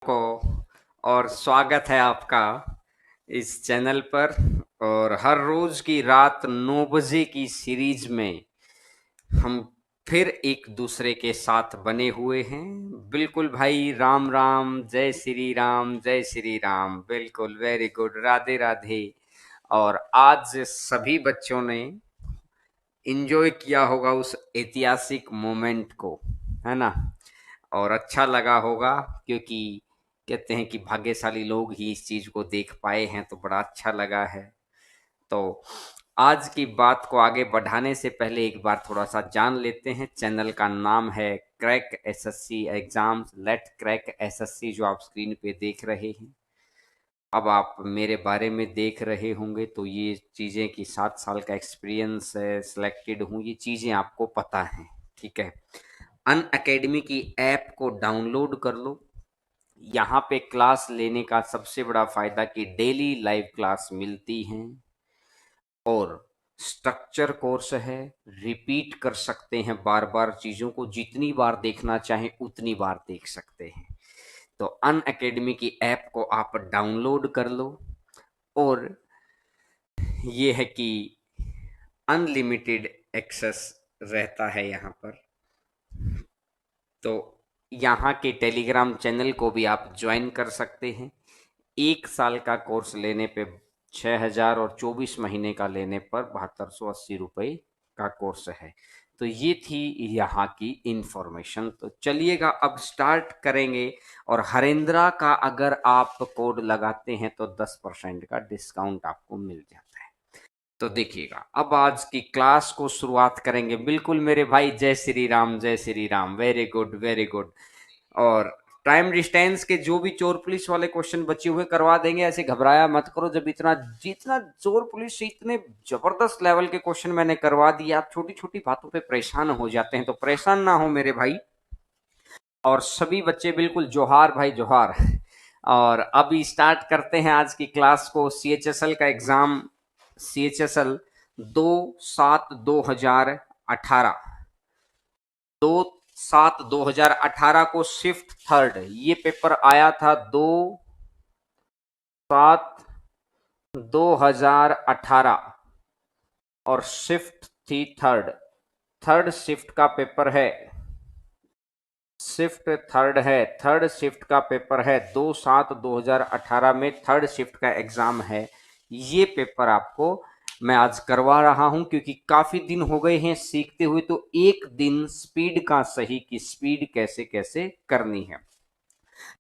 को और स्वागत है आपका इस चैनल पर। और हर रोज की रात 9 बजे की सीरीज में हम फिर एक दूसरे के साथ बने हुए हैं। बिल्कुल भाई, राम राम, जय श्री राम। बिल्कुल, वेरी गुड, राधे राधे। और आज सभी बच्चों ने एंजॉय किया होगा उस ऐतिहासिक मोमेंट को, है ना? और अच्छा लगा होगा, क्योंकि कहते हैं कि भाग्यशाली लोग ही इस चीज को देख पाए हैं, तो बड़ा अच्छा लगा है। तो आज की बात को आगे बढ़ाने से पहले एक बार थोड़ा सा जान लेते हैं। चैनल का नाम है crack SSC exams, let crack SSC, जो आप स्क्रीन पे देख रहे हैं। अब आप मेरे बारे में देख रहे होंगे तो ये चीज़ें कि 7 साल का एक्सपीरियंस है, सिलेक्टेड हूँ, ये चीज़ें आपको पता हैं, ठीक है। अन अकेडमी की ऐप को डाउनलोड कर लो। यहाँ पे क्लास लेने का सबसे बड़ा फायदा कि डेली लाइव क्लास मिलती हैं और स्ट्रक्चर कोर्स है। रिपीट कर सकते हैं बार बार चीज़ों को, जितनी बार देखना चाहें उतनी बार देख सकते हैं। तो अन अकेडमी की ऐप को आप डाउनलोड कर लो। और ये है कि अनलिमिटेड एक्सेस रहता है यहाँ पर। तो यहाँ के टेलीग्राम चैनल को भी आप ज्वाइन कर सकते हैं। 1 साल का कोर्स लेने पे 6,000 और 24 महीने का लेने पर 7280 रुपये का कोर्स है। तो ये थी यहाँ की इंफॉर्मेशन। तो चलिएगा अब स्टार्ट करेंगे। और हरेंद्रा का अगर आप कोड लगाते हैं तो 10% का डिस्काउंट आपको मिल जाता है। तो देखिएगा, अब आज की क्लास को शुरुआत करेंगे। बिल्कुल मेरे भाई, जय श्री राम, जय Shri Ram, very good, very good. और टाइम डिस्टेंस के जो भी चोर पुलिस वाले क्वेश्चन बचे हुए करवा देंगे, ऐसे घबराया मत करो। जब इतना जितना चोर पुलिस से इतने जबरदस्त लेवल के क्वेश्चन मैंने करवा दिए, आप छोटी छोटी बातों पे परेशान हो जाते हैं, तो परेशान ना हो मेरे भाई। और सभी बच्चे बिल्कुल जोहार भाई, जोहार। और अभी स्टार्ट करते हैं आज की क्लास को। सीएचएसएल का एग्जाम, सीएचएसएल 2/7/2018, 2/7/2018 को शिफ्ट थर्ड ये पेपर आया था। 2/7/2018 और शिफ्ट थी थर्ड। थर्ड शिफ्ट का पेपर है, शिफ्ट थर्ड है, थर्ड शिफ्ट का पेपर है। 2/7/2018 में थर्ड शिफ्ट का एग्जाम है। ये पेपर आपको मैं आज करवा रहा हूं, क्योंकि काफी दिन हो गए हैं सीखते हुए। तो एक दिन स्पीड का सही कि स्पीड कैसे कैसे करनी है।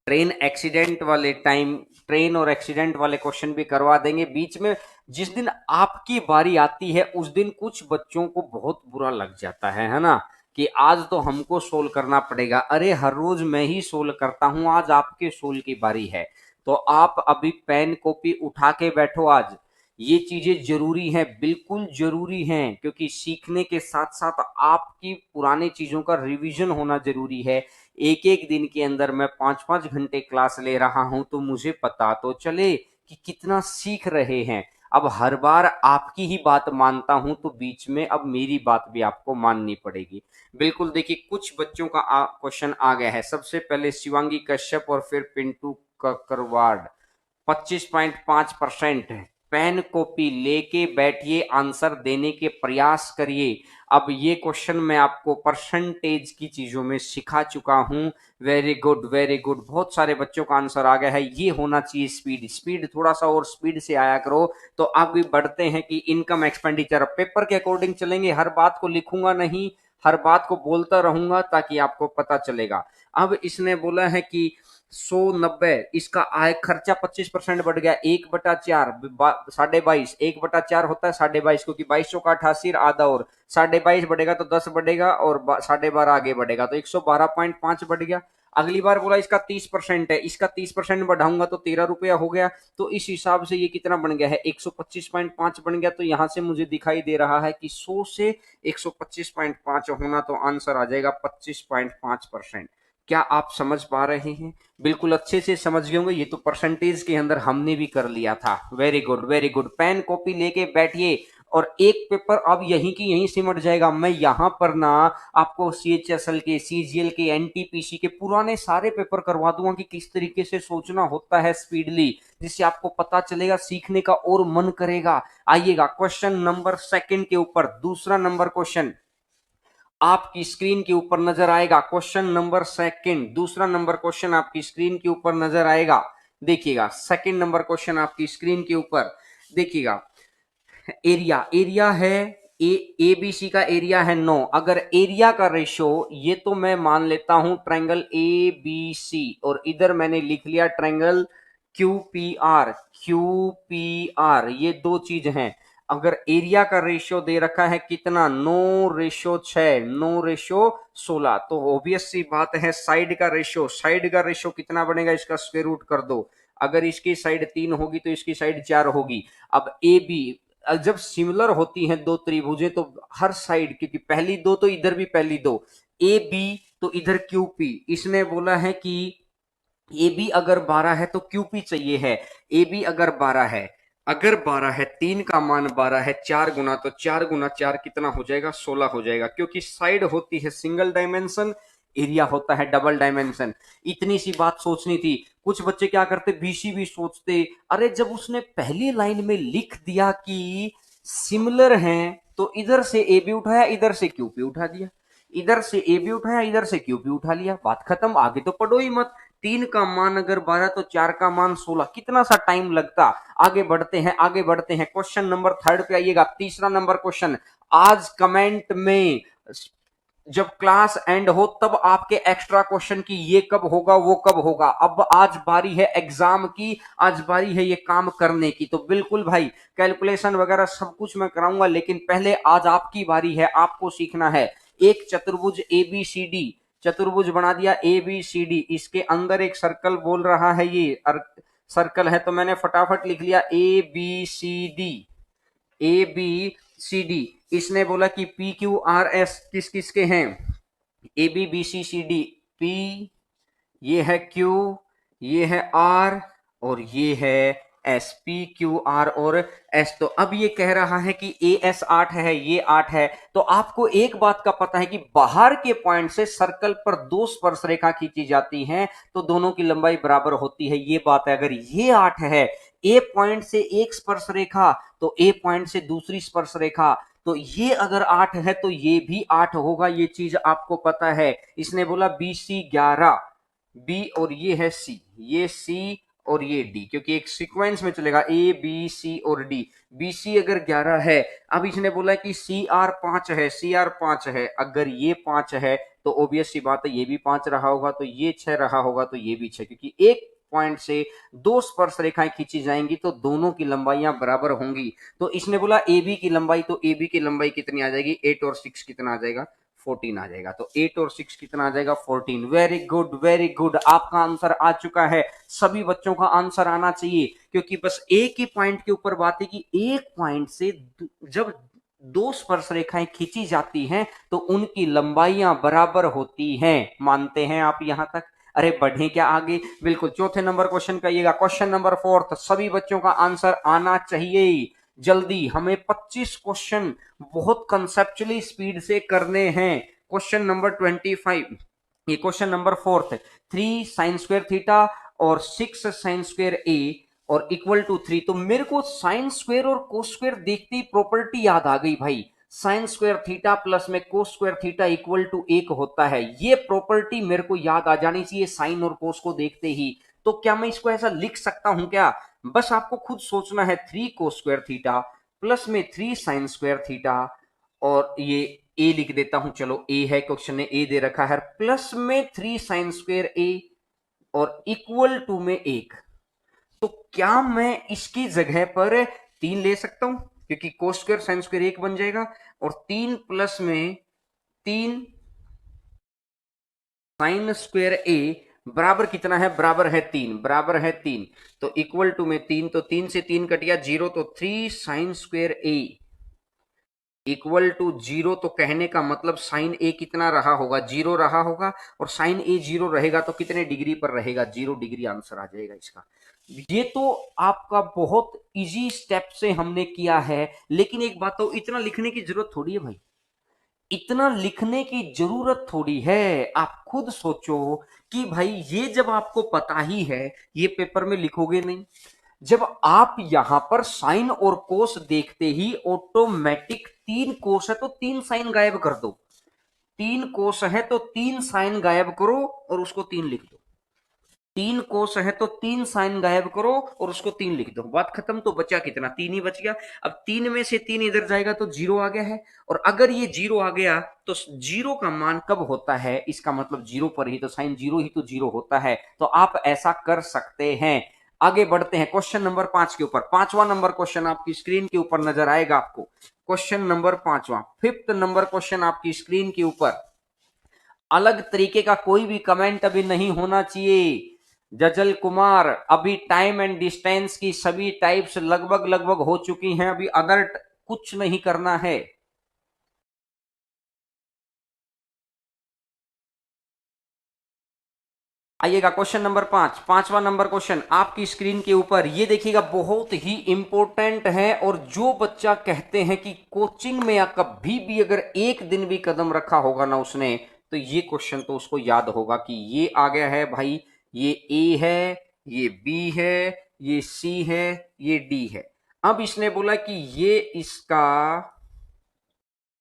ट्रेन एक्सीडेंट वाले टाइम, ट्रेन और एक्सीडेंट वाले क्वेश्चन भी करवा देंगे बीच में। जिस दिन आपकी बारी आती है उस दिन कुछ बच्चों को बहुत बुरा लग जाता है ना, कि आज तो हमको सोल्व करना पड़ेगा। अरे हर रोज मैं ही सोल्व करता हूं, आज आपके सोल्व की बारी है। तो आप अभी पेन कॉपी उठा के बैठो। आज ये चीजें जरूरी हैं, बिल्कुल जरूरी हैं, क्योंकि सीखने के साथ साथ आपकी पुरानी चीजों का रिवीजन होना जरूरी है। एक एक दिन के अंदर मैं 5-5 घंटे क्लास ले रहा हूं, तो मुझे पता तो चले कि कितना सीख रहे हैं। अब हर बार आपकी ही बात मानता हूं, तो बीच में अब मेरी बात भी आपको माननी पड़ेगी। बिल्कुल देखिए, कुछ बच्चों का क्वेश्चन आ गया है। सबसे पहले शिवांगी कश्यप और फिर पिंटू ककरवाड़। 25.5% है। पेन कॉपी लेके बैठिए, आंसर देने के प्रयास करिए। अब ये क्वेश्चन मैं आपको परसेंटेज की चीजों में सिखा चुका हूं। वेरी गुड, वेरी गुड, बहुत सारे बच्चों का आंसर आ गया है। ये होना चाहिए स्पीड, स्पीड थोड़ा सा और स्पीड से आया करो। तो अब भी बढ़ते हैं कि इनकम एक्सपेंडिचर पेपर के अकॉर्डिंग चलेंगे। हर बात को लिखूंगा नहीं, हर बात को बोलता रहूंगा ताकि आपको पता चलेगा। अब इसने बोला है कि 190, इसका आय खर्चा 25% बढ़ गया। 1/4, 22.5, 1/4 होता है 22.5, क्योंकि 22 का 88 आधा, और 22.5 बढ़ेगा तो 10 बढ़ेगा, और 12.5 आगे बढ़ेगा तो 112.5 बढ़ गया। अगली बार बोला इसका 30% है, इसका 30% बढ़ाऊंगा तो 13 रुपया हो गया। तो इस हिसाब से ये कितना बन गया है, 125.5 बन गया। तो यहां से मुझे दिखाई दे रहा है कि 100 से 125.5 होना, तो आंसर आ जाएगा 25.5%। क्या आप समझ पा रहे हैं? बिल्कुल अच्छे से समझ गए होंगे। ये तो परसेंटेज के अंदर हमने भी कर लिया था। Very good, very good. Pen copy लेके बैठिए और एक पेपर अब यहीं की यहीं सिमट जाएगा। मैं यहां पर ना आपको CHSL के, CGL के, NTPC के पुराने सारे पेपर करवा दूंगा कि किस तरीके से सोचना होता है स्पीडली, जिससे आपको पता चलेगा, सीखने का और मन करेगा। आइएगा क्वेश्चन नंबर सेकंड के ऊपर, दूसरा नंबर क्वेश्चन आपकी स्क्रीन के ऊपर नजर आएगा। क्वेश्चन नंबर सेकंड, दूसरा नंबर क्वेश्चन आपकी स्क्रीन के ऊपर नजर आएगा। देखिएगा सेकंड नंबर क्वेश्चन आपकी स्क्रीन के ऊपर देखिएगा। एरिया, एरिया है ABC का एरिया है 9। अगर एरिया का रेशो, ये तो मैं मान लेता हूं ट्रायंगल ABC, और इधर मैंने लिख लिया ट्रायंगल QPR, ये दो चीज हैं। अगर एरिया का रेशियो दे रखा है कितना, 9:6, 9:16, तो ऑब्वियस सी बात है साइड का रेशियो कितना बनेगा, इसका स्क्वायर रूट कर दो। अगर इसकी साइड 3 होगी तो इसकी साइड 4 होगी। अब AB, जब सिमिलर होती हैं दो त्रिभुजें तो हर साइड, क्योंकि पहली दो तो इधर भी पहली दो, AB तो इधर QP, इसने बोला है कि AB अगर 12 है तो QP चाहिए है। AB अगर 12 है, 3 का मान 12 है, 4 गुना, तो 4 गुना 4 कितना हो जाएगा, 16 हो जाएगा। क्योंकि साइड होती है सिंगल डायमेंशन, एरिया होता है डबल डायमेंशन। इतनी सी बात सोचनी थी। कुछ बच्चे क्या करते, BC भी सोचते, अरे जब उसने पहली लाइन में लिख दिया कि सिमिलर हैं तो इधर से AB उठाया, इधर से QP उठा दिया, इधर से AB उठाया, इधर से QP उठा लिया, बात खत्म, आगे तो पढ़ो ही मत। 3 का मान अगर 12 तो 4 का मान 16, कितना सा टाइम लगता। आगे बढ़ते हैं, आगे बढ़ते हैं, क्वेश्चन नंबर थर्ड पे आइएगा। तीसरा नंबर क्वेश्चन, आज कमेंट में जब क्लास एंड हो तब आपके एक्स्ट्रा क्वेश्चन की, ये कब होगा वो कब होगा। अब आज बारी है एग्जाम की, आज बारी है ये काम करने की। तो बिल्कुल भाई कैलकुलेशन वगैरह सब कुछ मैं कराऊंगा, लेकिन पहले आज आपकी बारी है, आपको सीखना है। एक चतुर्भुज ABCD, चतुर्भुज बना दिया ABCD, इसके अंदर एक सर्कल बोल रहा है, ये सर्कल है, तो मैंने फटाफट लिख लिया ABCD। इसने बोला कि PQRS किस किस के हैं, ABBCCD, P, ये है Q, ये है R, और ये है S। PQR और S। तो अब ये कह रहा है कि AS 8 है, ये 8 है। तो आपको एक बात का पता है कि बाहर के पॉइंट से सर्कल पर दो स्पर्श रेखा खींची जाती हैं तो दोनों की लंबाई बराबर होती है, ये बात है। अगर ये 8 है, A पॉइंट से एक स्पर्श रेखा तो A पॉइंट से दूसरी स्पर्श रेखा, तो ये अगर 8 है तो ये भी 8 होगा, ये चीज आपको पता है। इसने बोला BC 11, B और ये है C, ये C और ये D, क्योंकि एक सीक्वेंस में चलेगा A B C और D। BC अगर 11 है, अब इसने बोला कि CR 5 है, CR 5 है, अगर ये 5 है तो ऑब्वियस सी बात है ये भी 5 रहा होगा, तो ये 6 रहा होगा, तो ये भी 6, क्योंकि एक पॉइंट से दो स्पर्श रेखाएं खींची जाएंगी तो दोनों की लंबाइयां बराबर होंगी। तो इसने बोला AB की लंबाई, तो AB की लंबाई कितनी आ जाएगी, 8 और 6 कितना आ जाएगा, 14 आ जाएगा। तो 8 और 6 कितना आ जाएगा, 14। वेरी गुड, वेरी गुड, आपका आंसर आ चुका है। सभी बच्चों का आंसर आना चाहिए, क्योंकि बस एक ही पॉइंट के ऊपर बात है कि एक पॉइंट से जब दो स्पर्श रेखाएं खींची जाती हैं तो उनकी लंबाइयां बराबर होती हैं। मानते हैं आप यहां तक? अरे बढ़े क्या आगे, बिल्कुल। चौथे नंबर क्वेश्चन का आइएगा, क्वेश्चन नंबर फोर्थ। सभी बच्चों का आंसर आना चाहिए जल्दी, हमें 25 क्वेश्चन बहुत कंसेप्चुअली स्पीड से करने हैं। क्वेश्चन नंबर 25, ये क्वेश्चन नंबर फोर्थ है। 3 साइन स्क्वायर थीटा और 6 साइन स्क्वायर ए और इक्वल टू 3। तो मेरे को साइन स्क्वायर और कोस स्क्वायर देखते ही प्रॉपर्टी याद आ गई भाई। साइन स्क्वायर थीटा प्लस में cos square theta equal to 1 होता है, ये प्रॉपर्टी मेरे को याद आ जानी चाहिए साइन और कोस को देखते ही। तो क्या मैं इसको ऐसा लिख सकता हूं क्या? बस आपको खुद सोचना है, 3 कोस स्क्वायर थीटा प्लस में 3 साइन स्क्वायर थीटा, और ये ए लिख देता हूं, चलो ए है, क्वेश्चन ने ए दे रखा है, प्लस में 3 साइन स्क्वायर ए और इक्वल टू में 1। तो क्या मैं इसकी जगह पर 3 ले सकता हूं, क्योंकि कोस स्क्वायर साइन स्क्वायर 1 बन जाएगा, और 3 प्लस में 3 साइन स्क्वायर ए बराबर कितना है, बराबर है 3, बराबर है 3। तो इक्वल टू में 3, तो 3 से 3 कट गया 0, तो 3 sine square A equal to zero, तो कहने का मतलब साइन ए कितना रहा होगा, जीरो रहा होगा, और साइन ए जीरो रहेगा तो कितने डिग्री पर रहेगा, 0 डिग्री आंसर आ जाएगा इसका। ये तो आपका बहुत इजी स्टेप से हमने किया है, लेकिन एक बात तो, इतना लिखने की जरूरत थोड़ी है भाई, इतना लिखने की जरूरत थोड़ी है। आप खुद सोचो कि भाई ये जब आपको पता ही है, ये पेपर में लिखोगे नहीं। जब आप यहां पर साइन और कोस देखते ही ऑटोमेटिक, 3 कोस है तो 3 साइन गायब कर दो, 3 कोस है तो 3 साइन गायब करो और उसको 3 लिख दो, 3 कोस है तो 3 साइन गायब करो और उसको 3 लिख दो, बात खत्म। तो बचा कितना, 3 ही बच गया। अब 3 में से 3 इधर जाएगा तो 0 आ गया है, और अगर ये 0 आ गया तो 0 का मान कब होता है, इसका मतलब 0 पर ही, तो साइन 0 ही तो 0 होता है। तो आप ऐसा कर सकते हैं। आगे बढ़ते हैं क्वेश्चन नंबर 5 के ऊपर। पांचवा नंबर क्वेश्चन आपकी स्क्रीन के ऊपर नजर आएगा आपको। क्वेश्चन नंबर पांचवा, फिफ्थ नंबर क्वेश्चन आपकी स्क्रीन के ऊपर। अलग तरीके का कोई भी कमेंट अभी नहीं होना चाहिए। जजल कुमार, अभी टाइम एंड डिस्टेंस की सभी टाइप्स लगभग लगभग हो चुकी हैं, अभी अदर कुछ नहीं करना है। आइएगा क्वेश्चन नंबर 5, पांचवा नंबर क्वेश्चन आपकी स्क्रीन के ऊपर। ये देखिएगा, बहुत ही इंपॉर्टेंट है, और जो बच्चा कहते हैं कि कोचिंग में या कभी भी अगर एक दिन भी कदम रखा होगा ना उसने, तो ये क्वेश्चन तो उसको याद होगा कि ये आ गया है भाई, ये ए है, ये बी है, ये सी है, ये डी है। अब इसने बोला कि ये इसका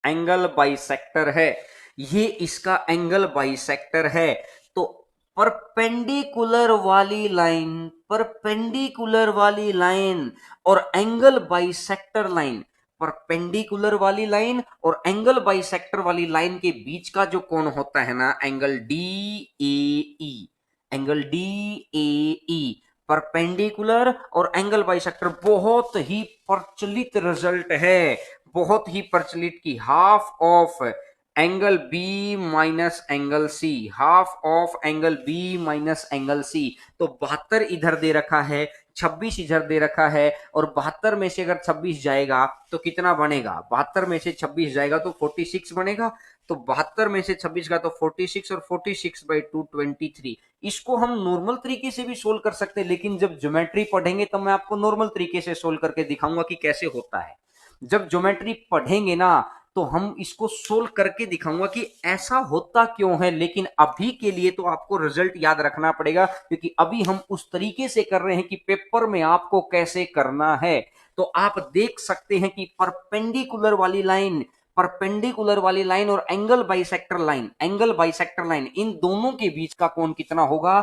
एंगल बाइसेक्टर है, ये इसका एंगल बाइसेक्टर है। तो परपेंडिकुलर वाली लाइन, परपेंडिकुलर वाली लाइन और एंगल बाइसेक्टर लाइन, परपेंडिकुलर वाली लाइन और एंगल बाइसेक्टर वाली लाइन के बीच का जो कोण होता है ना, angle D A E, angle D A E, perpendicular और एंगल बाइसेक्टर, बहुत ही प्रचलित रिजल्ट है, बहुत ही प्रचलित की half of angle B minus angle C, half of angle B minus angle C. तो 72 इधर दे रखा है, 26 इधर दे रखा है, और 72 में से अगर 26 जाएगा तो कितना बनेगा, 72 में से 26 जाएगा तो 46 बनेगा। तो 72 में से 26 का तो 46, और 46/2 23। इसको हम नॉर्मल तरीके से भी सोल्व कर सकते हैं, लेकिन जब ज्योमेट्री पढ़ेंगे तो मैं आपको नॉर्मल तरीके से सोल्व करके दिखाऊंगा कि कैसे होता है। जब ज्योमेट्री पढ़ेंगे ना, तो हम इसको सोल्व करके दिखाऊंगा कि ऐसा होता क्यों है। लेकिन अभी के लिए तो आपको रिजल्ट याद रखना पड़ेगा, क्योंकि अभी हम उस तरीके से कर रहे हैं कि पेपर में आपको कैसे करना है। तो आप देख सकते हैं कि परपेंडिकुलर वाली लाइन, परपेंडिकुलर वाली लाइन और angle bisector line, angle bisector line, इन दोनों के बीच का कोण कितना होगा।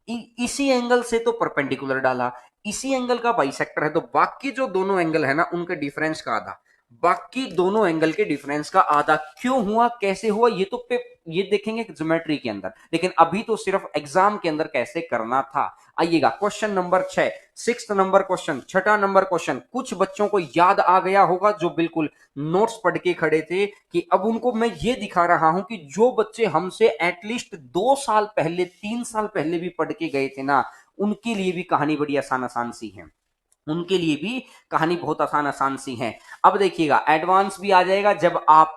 इसी एंगल से तो परपेंडिकुलर डाला, इसी एंगल का बाइसेक्टर है, तो बाकी जो दोनों एंगल है ना, उनके डिफरेंस का आधा, बाकी दोनों एंगल के डिफरेंस का आधा। क्यों हुआ, कैसे हुआ, ये तो ये देखेंगे ज्योमेट्री के अंदर, लेकिन अभी तो सिर्फ एग्जाम के अंदर कैसे करना था। आइएगा question number 6, sixth number question, छठा नंबर क्वेश्चन। कुछ बच्चों को याद आ गया होगा जो बिल्कुल नोट्स पढ़ के खड़े थे, कि अब उनको मैं ये दिखा रहा हूं कि जो बच्चे हमसे एटलीस्ट 2 साल पहले, 3 साल पहले भी पढ़ के गए थे ना, उनके लिए भी कहानी बड़ी आसान आसान सी है, उनके लिए भी कहानी बहुत आसान आसान सी है। अब देखिएगा, एडवांस भी आ जाएगा जब आप,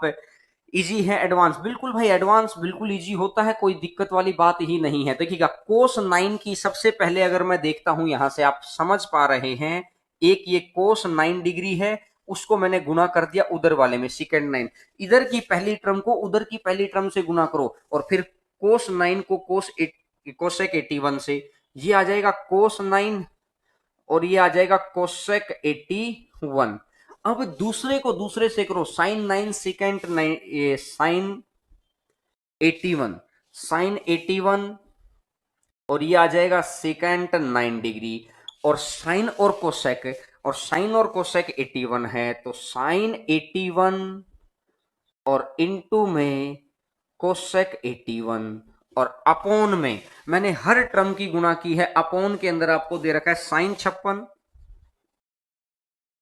इजी है एडवांस, बिल्कुल भाई एडवांस बिल्कुल इजी होता है, कोई दिक्कत वाली बात ही नहीं है। देखिएगा, कोस 9 की सबसे पहले अगर मैं देखता हूं, यहां से आप समझ पा रहे हैं, एक ये कोस 9 डिग्री है, उसको मैंने गुना कर दिया उधर वाले में, सेकेंड 9, इधर की पहली टर्म को उधर की पहली टर्म से गुना करो, और फिर कोस 9 को कोसेक 81 से, ये आ जाएगा कोस 9, और ये आ जाएगा कोसेक 81। अब दूसरे को दूसरे से करो, साइन 9 सेकेंड 9, साइन 81, साइन 81, और ये आ जाएगा सेकेंड 9 डिग्री, और साइन और कोसेक, और साइन और कोसेक 81 है, तो साइन 81 और इनटू में कोसेक 81, और अपोन में मैंने हर टर्म की गुणा की है, अपोन के अंदर आपको दे रखा है साइन 56,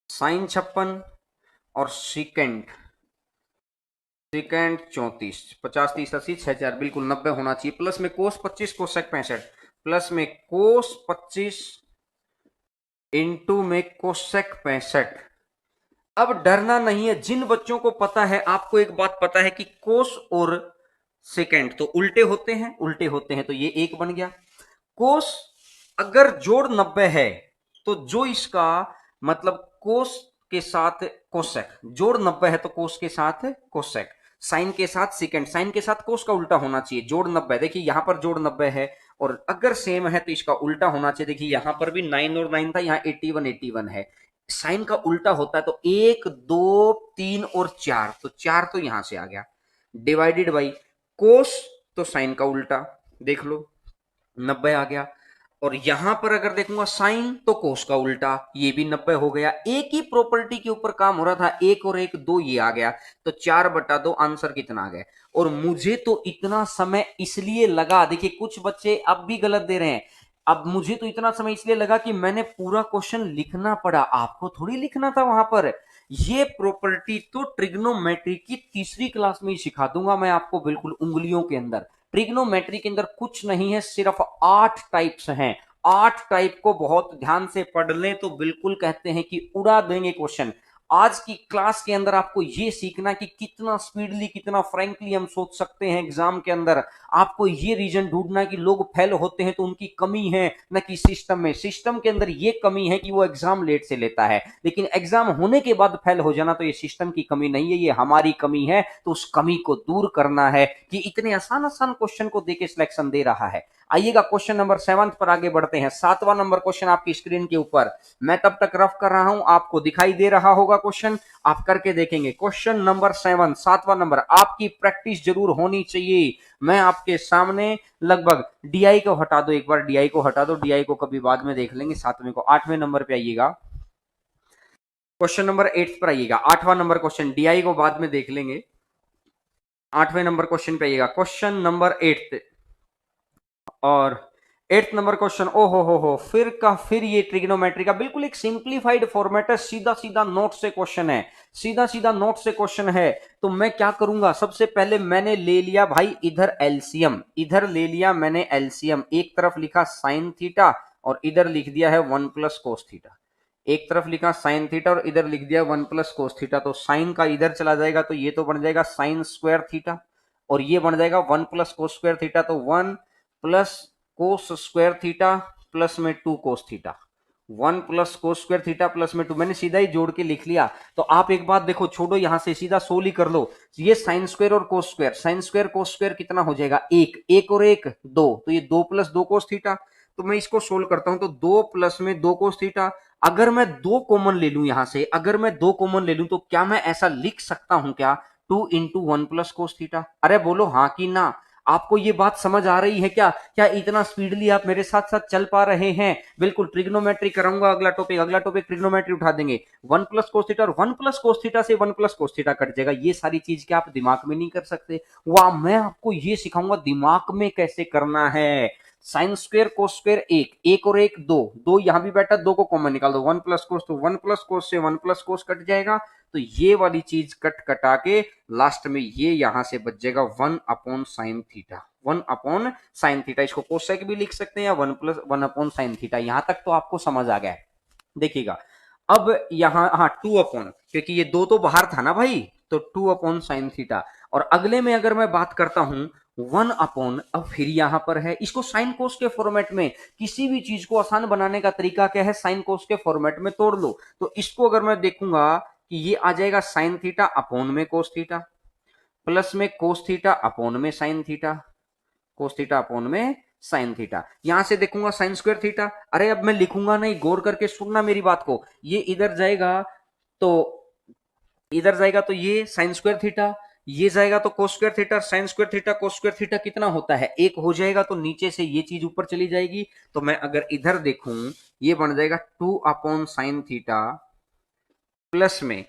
साइन 56, और सेकेंड, सेकेंड 34, 50 30 80 6000, बिल्कुल 90 होना चाहिए, प्लस में कोस 25 कोसेक 65, प्लस में कोस 25 इंटू में कोसेक 65। अब डरना नहीं है। जिन बच्चों को पता है, आपको एक बात पता है कि कोस और सेकेंड तो उल्टे होते हैं, उल्टे होते हैं, तो ये एक बन गया। कोस अगर जोड़ 90 है तो जो इसका मतलब कोस के साथ कोसेक, जोड़ 90 है तो कोस के साथ कोसेक, साइन के साथ सेकेंड, साइन के साथ कोस का उल्टा होना चाहिए। जोड़ 90, देखिए यहां पर जोड़ 90 है और अगर सेम है तो इसका उल्टा होना चाहिए। देखिए यहां पर भी 9 और 9 था, यहां 81 81 है, साइन का उल्टा होता है तो 1 2 3 और 4, तो 4 तो यहां से आ गया, डिवाइडेड बाई कोस, तो साइन का उल्टा देख लो 90 आ गया। और यहां पर अगर देखूंगा साइन तो कोस का उल्टा, ये भी 90 हो गया। एक ही प्रॉपर्टी के ऊपर काम हो रहा था, एक और एक दो, ये आ गया, तो 4/2 आंसर कितना आ गया। और मुझे तो इतना समय इसलिए लगा, देखिए कुछ बच्चे अब भी गलत दे रहे हैं, अब मुझे तो इतना समय इसलिए लगा कि मैंने पूरा क्वेश्चन लिखना पड़ा, आपको थोड़ी लिखना था वहां पर। ये प्रॉपर्टी तो ट्रिग्नोमेट्री की तीसरी क्लास में ही सिखा दूंगा मैं आपको, बिल्कुल उंगलियों के अंदर। ट्रिग्नोमेट्री के अंदर कुछ नहीं है, सिर्फ 8 टाइप्स हैं। 8 टाइप को बहुत ध्यान से पढ़ लें तो बिल्कुल कहते हैं कि उड़ा देंगे क्वेश्चन। आज की क्लास के अंदर आपको यह सीखना कि कितना स्पीडली, कितना फ्रैंकली हम सोच सकते हैं एग्जाम के अंदर। आपको ये रीजन ढूंढना कि लोग फेल होते हैं तो उनकी कमी है न कि सिस्टम में। सिस्टम के अंदर ये कमी है कि वो एग्जाम लेट से लेता है, लेकिन एग्जाम होने के बाद फेल हो जाना तो ये सिस्टम की कमी नहीं है, ये हमारी कमी है। तो उस कमी को दूर करना है कि इतने आसान आसान क्वेश्चन को देके सिलेक्शन दे रहा है। आइएगा क्वेश्चन नंबर 7 पर आगे बढ़ते हैं। 7वां नंबर क्वेश्चन आपकी स्क्रीन के ऊपर, मैं तब तक रफ कर रहा हूं, आपको दिखाई दे रहा होगा क्वेश्चन, आप करके देखेंगे। क्वेश्चन नंबर 7, 7वां नंबर, आपकी प्रैक्टिस जरूर होनी चाहिए। मैं आपके सामने लगभग डीआई को हटा दो, एक बार डीआई को हटा दो, डीआई को कभी बाद में देख लेंगे, 7वें को। 8वें नंबर पे आइएगा, क्वेश्चन नंबर 8 पर आइएगा। 8वां नंबर क्वेश्चन, डीआई को बाद में देख लेंगे। 8वें नंबर क्वेश्चन पे आइएगा, क्वेश्चन नंबर 8। और 8th नंबर क्वेश्चन, ओ हो, फिर ये ट्रिग्नोमेट्री का बिल्कुल एक सिंप्लीफाइड फॉर्मेट है, सीधा सीधा नोट से क्वेश्चन है, सीधा सीधा नोट से क्वेश्चन है। तो मैं क्या करूंगा, सबसे पहले मैंने ले लिया भाई इधर एलसीएम, इधर ले लिया मैंने एलसीएम, एक तरफ लिखा साइन थीटा और इधर लिख दिया है 1 प्लस कोस थीटा। एक तरफ लिखा साइन थीटा और इधर लिख दिया 1 प्लस कोस थीटा, तो साइन का इधर चला जाएगा तो ये तो बन जाएगा साइन स्क्वायर थीटा, और ये बन जाएगा 1 प्लस कोस स्क्वायर थीटा, तो 1 plus cos square theta plus में 2 cos theta, 1 plus cos square theta plus में 2, मैंने सीधा ही जोड़ के लिख लिया। तो आप एक बात देखो, छोड़ो यहां से, सीधा सोल ही कर लो। ये साइन स्क्वायर और cos square, sine square cos square कितना हो जाएगा, 1, 1 और 1 2, तो ये 2 प्लस 2 कोस थीटा। तो मैं इसको सोल्व करता हूं, तो 2 प्लस में 2 कोस थीटा, अगर मैं 2 कॉमन ले लूं यहां से, अगर मैं 2 कॉमन ले लूं तो क्या मैं ऐसा लिख सकता हूं क्या, 2 इंटू 1 प्लस कोस थीटा? अरे बोलो हाँ कि ना। आपको ये बात समझ आ रही है क्या? क्या इतना स्पीडली आप मेरे साथ साथ चल पा रहे हैं? बिल्कुल ट्रिग्नोमेट्री कराऊंगा, अगला टॉपिक, अगला टॉपिक ट्रिग्नोमेट्री उठा देंगे। 1 प्लस कोस थीटा और 1 प्लस कोस थीटा से 1 प्लस कोस थीटा कट जाएगा। ये सारी चीज क्या आप दिमाग में नहीं कर सकते? वाह, मैं आपको ये सिखाऊंगा दिमाग में कैसे करना है। साइन स्क्वायर कोस स्क्वायर 1, 1 और 1 2, 2 यहां भी बैठा, 2 को कॉमन निकाल दो, 1 प्लस कोस, तो 1 प्लस कोस से 1 प्लस कोस कट जाएगा, तो ये वाली चीज कट कटा के लास्ट में ये यहां से बच जाएगा 1 upon sine theta, 1 upon sine theta. इसको कोसेक भी लिख सकते हैं या 1 प्लस 1 अपॉन साइन थीटा। यहां तक तो आपको समझ आ गया है। देखिएगा अब यहां, हाँ 2 अपॉन, क्योंकि ये 2 तो बाहर था ना भाई, तो 2 अपॉन साइन थीटा। और अगले में अगर मैं बात करता हूं 1 अपॉन, अब फिर यहां पर है, इसको साइन कोस के फॉर्मेट में, किसी भी चीज को आसान बनाने का तरीका क्या है, साइन कोस के फॉर्मेट में तोड़ लो। तो इसको अगर मैं देखूंगा कि ये आ जाएगा साइन थीटा अपॉन में कोस थीटा, प्लस में कोस थीटा अपॉन में sine theta, cos theta upon में साइन थीटा। यहां से देखूंगा साइन स्क्वायर थीटा, अरे अब मैं लिखूंगा नहीं, गौर करके सुनना मेरी बात को, ये इधर जाएगा तो इधर जाएगा तो ये साइन स्क्वायर थीटा, ये जाएगा तो कोस square theta, sine square theta cos square theta कितना होता है, 1 हो जाएगा, तो नीचे से ये चीज ऊपर चली जाएगी। तो मैं अगर इधर देखूं, ये बन जाएगा 2 अपॉन साइन थीटा प्लस में,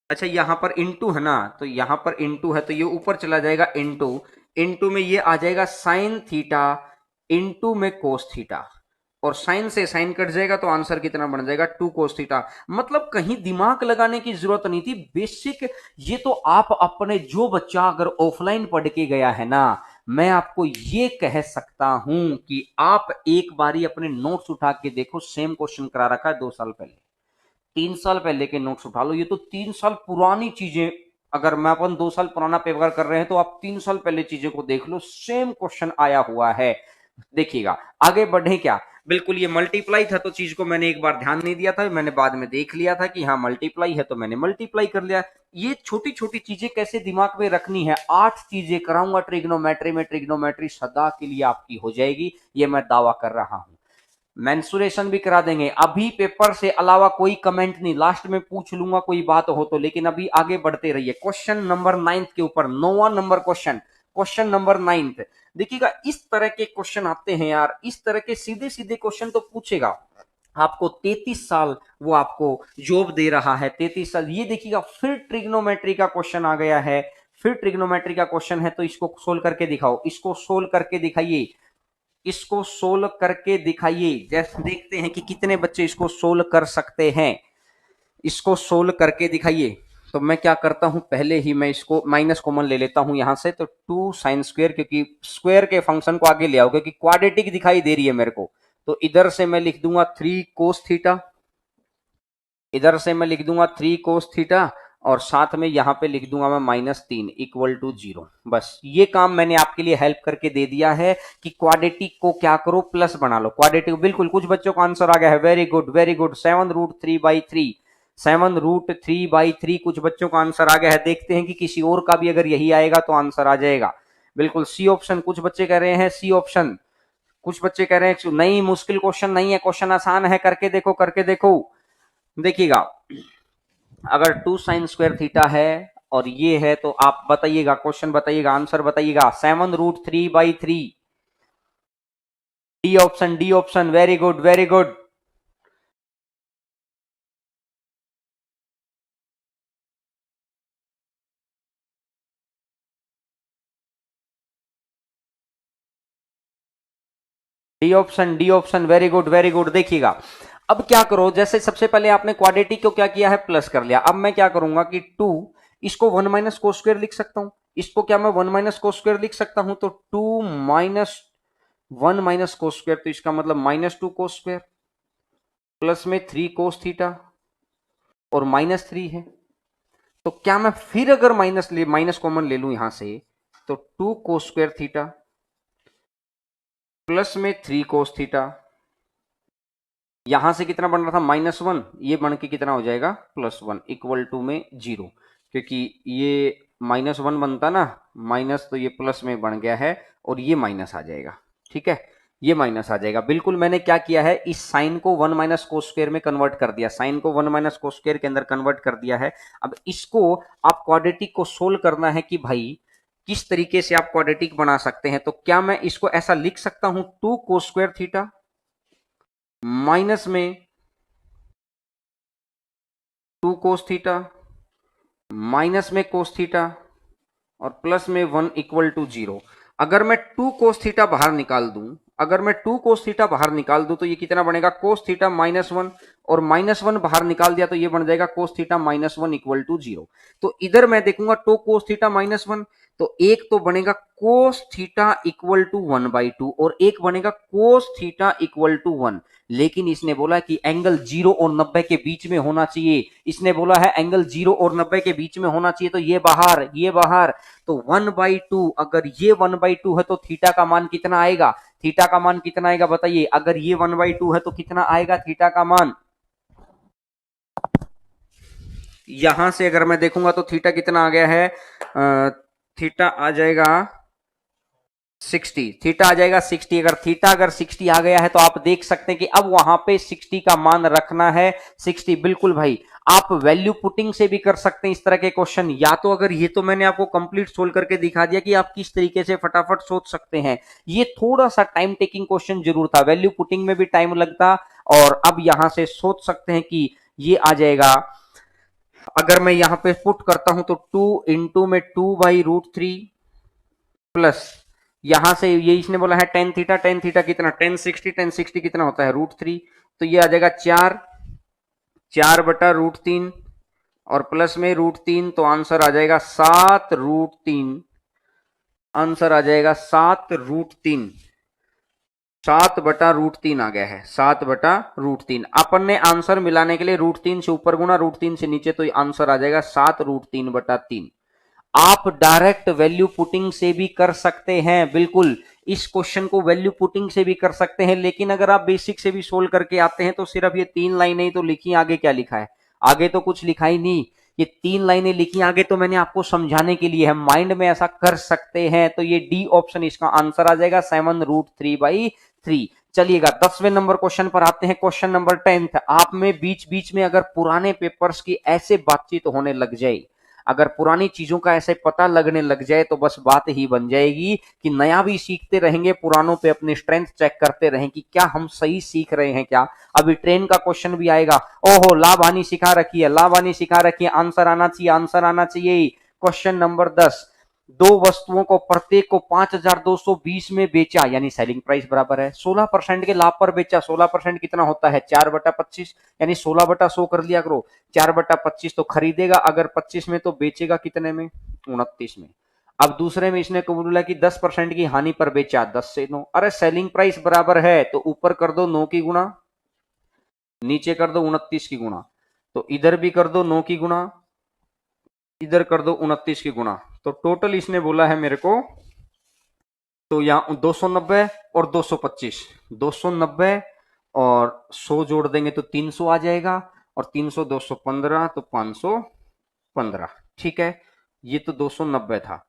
अच्छा यहां पर इंटू है ना, तो यहां पर इंटू है तो ये ऊपर चला जाएगा इंटू, इंटू में ये आ जाएगा साइन थीटा इंटू में कोस थीटा, और साइन से साइन कट जाएगा तो आंसर कितना बन जाएगा, 2 कोस थीटा। मतलब कहीं दिमाग लगाने की जरूरत नहीं थी, बेसिक। ये तो आप अपने, जो बच्चा अगर ऑफलाइन पढ़ के गया है ना, मैं आपको ये कह सकता हूं कि आप एक बारी अपने नोट्स उठा के देखो, सेम क्वेश्चन करा रखा है 2 साल पहले, 3 साल पहले के नोट्स उठा लो, ये तो 3 साल पुरानी चीजें, अगर मैं अपन 2 साल पुराना पेपर कर रहे हैं तो आप 3 साल पहले चीजें को देख लो, सेम क्वेश्चन आया हुआ है। देखिएगा, आगे बढ़े क्या, बिल्कुल ये मल्टीप्लाई था तो चीज को मैंने एक बार ध्यान नहीं दिया था, मैंने बाद में देख लिया था कि हाँ मल्टीप्लाई है तो मैंने मल्टीप्लाई कर लिया। ये छोटी छोटी चीजें कैसे दिमाग में रखनी है, 8 चीजें कराऊंगा ट्रिग्नोमेट्री में, ट्रिग्नोमेट्री सदा के लिए आपकी हो जाएगी, ये मैं दावा कर रहा हूं। मेंसुरेशन भी करा देंगे, अभी पेपर से अलावा कोई कमेंट नहीं, लास्ट में पूछ लूंगा कोई बात हो तो, लेकिन अभी आगे बढ़ते रहिए। क्वेश्चन नंबर 9 के ऊपर, 9वां नंबर क्वेश्चन, क्वेश्चन नंबर 9। देखिएगा, इस तरह के क्वेश्चन आते हैं यार, इस तरह के सीधे सीधे क्वेश्चन तो पूछेगा। आपको 33 साल वो आपको जॉब दे रहा है, 33 साल। ये देखिएगा, फिर ट्रिग्नोमेट्री का क्वेश्चन आ गया है, फिर ट्रिग्नोमेट्री का क्वेश्चन है, तो इसको सोल्व करके दिखाओ, इसको सोल्व करके दिखाइए, इसको सोल्व करके दिखाइए। जैसे देखते हैं कि कितने बच्चे इसको सोल्व कर सकते हैं, इसको सोल्व करके दिखाइए। तो मैं क्या करता हूं, पहले ही मैं इसको माइनस कॉमन ले लेता हूं यहां से, तो 2 sin स्क्वेयर, क्योंकि स्क्वायर के फंक्शन को आगे ले आओ, क्योंकि क्वाड्रेटिक दिखाई दे रही है मेरे को, तो इधर से मैं लिख दूंगा 3 cos थीटा, इधर से मैं लिख दूंगा 3 cos थीटा, और साथ में यहां पे लिख दूंगा मैं -3 इक्वल टू 0। बस ये काम मैंने आपके लिए हेल्प करके दे दिया है कि क्वाड्रेटिक को क्या करो, प्लस बना लो। क्वाड्रेटिक बिल्कुल, कुछ बच्चों का आंसर आ गया है, वेरी गुड वेरी गुड, 7√3/3, 7√3/3 कुछ बच्चों का आंसर आ गया है। देखते हैं कि किसी और का भी अगर यही आएगा तो आंसर आ जाएगा। बिल्कुल सी ऑप्शन, कुछ बच्चे कह रहे हैं सी ऑप्शन, कुछ बच्चे कह रहे हैं नहीं मुश्किल क्वेश्चन नहीं है, क्वेश्चन आसान है, करके देखो करके देखो। देखिएगा, अगर 2 sin² थीटा है और ये है, तो आप बताइएगा, क्वेश्चन बताइएगा, आंसर बताइएगा, 7√3/3। D option, D option, very good very good. D option, D option, very good very good. देखिएगा, अब क्या करो, जैसे सबसे पहले आपने क्वाड्रेटिक को क्या किया है, प्लस कर लिया। अब मैं क्या करूंगा कि 2, इसको 1 - cos² लिख सकता हूं, इसको क्या मैं 1 - cos² लिख सकता हूं, तो 2 - 1 - cos², तो इसका मतलब -2 cos², प्लस में 3 cos थीटा, और -3 है। तो क्या मैं फिर अगर माइनस कॉमन ले लूं यहां से, तो 2 cos² थीटा, प्लस में 3 cos थीटा, यहां से कितना बन रहा था, -1, ये बन के कितना हो जाएगा, +1 इक्वल टू में 0, क्योंकि ये -1 बनता ना, माइनस, तो ये प्लस में बन गया है, और ये माइनस आ जाएगा। ठीक है, ये माइनस आ जाएगा। बिल्कुल, मैंने क्या किया है, इस साइन को 1 - cos² में कन्वर्ट कर दिया, साइन को 1 - cos² के अंदर कन्वर्ट कर दिया है। अब इसको आप क्वाड्रेटिक को सोल्व करना है कि भाई किस तरीके से आप क्वाड्रेटिक बना सकते हैं। तो क्या मैं इसको ऐसा लिख सकता हूं, 2 cos² थीटा, माइनस में 2 cos थीटा, माइनस में cos थीटा, और प्लस में 1 इक्वल टू 0। अगर मैं 2 cos थीटा बाहर निकाल दूं, अगर मैं 2 cos थीटा बाहर निकाल दूं, तो ये कितना बनेगा, cos थीटा -1, और -1 बाहर निकाल दिया तो ये बन जाएगा cos थीटा -1 इक्वल टू 0। तो इधर मैं देखूंगा 2 cos थीटा -1, तो एक तो बनेगा cos थीटा इक्वल टू 1/2, और एक बनेगा cos थीटा इक्वल टू 1। लेकिन इसने बोला कि एंगल 0 और 90 के बीच में होना चाहिए, इसने बोला है एंगल 0 और 90 के बीच में होना चाहिए, तो ये बाहर, ये बाहर, तो 1/2, अगर ये 1/2 है तो थीटा का मान कितना आएगा, थीटा का मान कितना आएगा बताइए, अगर ये 1/2 है तो कितना आएगा थीटा का मान। यहां से अगर मैं देखूंगा तो थीटा कितना आ गया है, थीटा आ जाएगा 60, थीटा आ जाएगा 60। अगर थीटा अगर 60 आ गया है तो आप देख सकते हैं कि अब वहां पे 60 का मान रखना है, 60। बिल्कुल भाई, आप वैल्यू पुटिंग से भी कर सकते हैं इस तरह के क्वेश्चन, या तो अगर ये तो मैंने आपको कंप्लीट सोल्व करके दिखा दिया कि आप किस तरीके से फटाफट सोच सकते हैं। ये थोड़ा सा टाइम टेकिंग क्वेश्चन जरूर था, वैल्यू पुटिंग में भी टाइम लगता, और अब यहां से सोच सकते हैं कि ये आ जाएगा। अगर मैं यहां पे पुट करता हूं तो 2 × 2/√3, प्लस यहां से ये इसने बोला है tan थीटा, tan थीटा कितना, tan 60 कितना होता है, √3, तो ये आ जाएगा 4/√3, और प्लस में √3, तो आंसर आ जाएगा 7√3, आंसर आ जाएगा 7√3। 7/√3 आ गया है, 7/√3। अपन ने आंसर मिलाने के लिए √3 से ऊपर गुना √3 से नीचे, तो आंसर आ जाएगा 7√3/3। आप डायरेक्ट वैल्यू पुटिंग से भी कर सकते हैं, बिल्कुल इस क्वेश्चन को वैल्यू पुटिंग से भी कर सकते हैं, लेकिन अगर आप बेसिक से भी सोल्व करके आते हैं तो सिर्फ ये 3 लाइनें ही तो लिखी, आगे क्या लिखा है? आगे तो कुछ लिखा ही नहीं, ये 3 लाइनें लिखी आगे तो मैंने आपको समझाने के लिए है, माइंड में ऐसा कर सकते हैं। तो ये डी ऑप्शन इसका आंसर आ जाएगा 7√3/3। चलिएगा 10वें नंबर क्वेश्चन पर आते हैं। Question number 10। आप में बीच बीच में अगर पुराने पेपर्स की ऐसे बातचीत होने लग जाए, अगर पुरानी चीजों का ऐसे पता लगने लग जाए, तो बस बात ही बन जाएगी कि नया भी सीखते रहेंगे, पुरानों पे अपनी स्ट्रेंथ चेक करते रहें कि क्या हम सही सीख रहे हैं क्या। अभी ट्रेन का क्वेश्चन भी आएगा, ओहो लाभ हानि सिखा रखी है, लाभ हानि सिखा रखी है, आंसर आना चाहिए, आंसर आना चाहिए। Question number 10। दो वस्तुओं को प्रत्येक को 5,220 में बेचा, यानी सेलिंग प्राइस बराबर है 16% के लाभ पर बेचा। 16% कितना होता है? 4/25, यानी 16/100 कर लिया करो। 4/25 तो खरीदेगा अगर 25 में, तो बेचेगा कितने में? 29 में। अब दूसरे में इसने को बोला कि 10% की हानि पर बेचा, 10 से 9। अरे सेलिंग प्राइस बराबर है तो ऊपर कर दो 9 की गुणा, नीचे कर दो 29 की गुणा, तो इधर भी कर दो 9 की गुणा, इधर कर दो 29 की गुणा। तो टोटल इसने बोला है मेरे को, तो यहां 290 और 225, 290 और 100 जोड़ देंगे तो 300 आ जाएगा, और 300 215 तो 515। ठीक है, ये तो 290 था।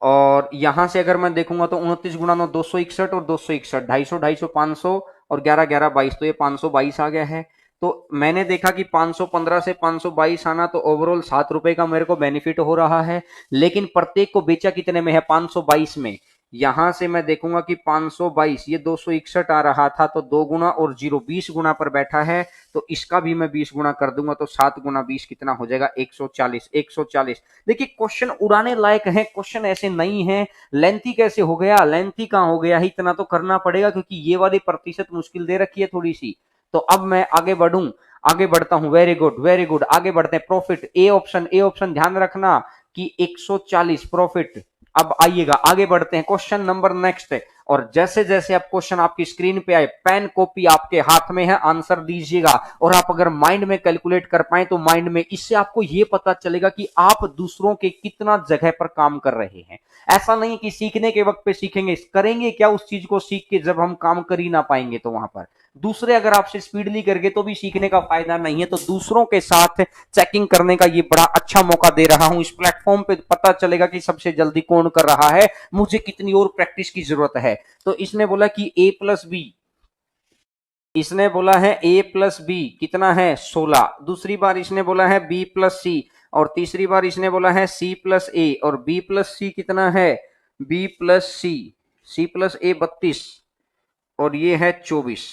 और यहां से अगर मैं देखूंगा तो 29 गुणा 9 261, और 261 250 250 500 और 11 11 22, तो ये 522 आ गया है। तो मैंने देखा कि 515 से 522 आना, तो ओवरऑल 7 रुपए का मेरे को बेनिफिट हो रहा है, लेकिन प्रत्येक को बेचा कितने में है? 522 में। यहां से मैं देखूंगा कि 522, ये 261 आ रहा था, तो 2 गुना और 0 20 गुना पर बैठा है, तो इसका भी मैं 20 गुना कर दूंगा, तो 7 गुना 20 कितना हो जाएगा? 140। 140। देखिए क्वेश्चन उड़ाने लायक है, क्वेश्चन ऐसे नहीं है। लेंथी कैसे हो गया? लेंथी कहां हो गया? इतना तो करना पड़ेगा, क्योंकि ये वाली प्रतिशत मुश्किल दे रखी है थोड़ी सी। तो अब मैं आगे बढ़ूं, आगे बढ़ता हूं। वेरी गुड, वेरी गुड, आगे बढ़ते हैं। Profit, A option, A option ध्यान रखना कि 140 प्रॉफिट। अब आइएगा आगे बढ़ते हैं, क्वेश्चन नंबर नेक्स्ट है। और जैसे जैसे आप क्वेश्चन आपकी स्क्रीन पे आए, पेन कॉपी आपके हाथ में है, आंसर दीजिएगा। और आप अगर माइंड में कैलकुलेट कर पाए तो माइंड में, इससे आपको यह पता चलेगा कि आप दूसरों के कितना जगह पर काम कर रहे हैं। ऐसा नहीं कि सीखने के वक्त पे सीखेंगे, करेंगे क्या उस चीज को सीख के, जब हम काम कर ही ना पाएंगे तो वहां पर दूसरे अगर आपसे स्पीडली करके तो भी सीखने का फायदा नहीं है। तो दूसरों के साथ चेकिंग करने का ये बड़ा अच्छा मौका दे रहा हूं। इस प्लेटफॉर्म पे पता चलेगा कि सबसे जल्दी कौन कर रहा है, मुझे कितनी और प्रैक्टिस की जरूरत है। तो इसने बोला कि a+b, इसने बोला है a+b कितना है? 16। दूसरी बार इसने बोला है b+c, और तीसरी बार इसने बोला है c+a, और b+c कितना है? b+c, c+a 32, और ये है 24।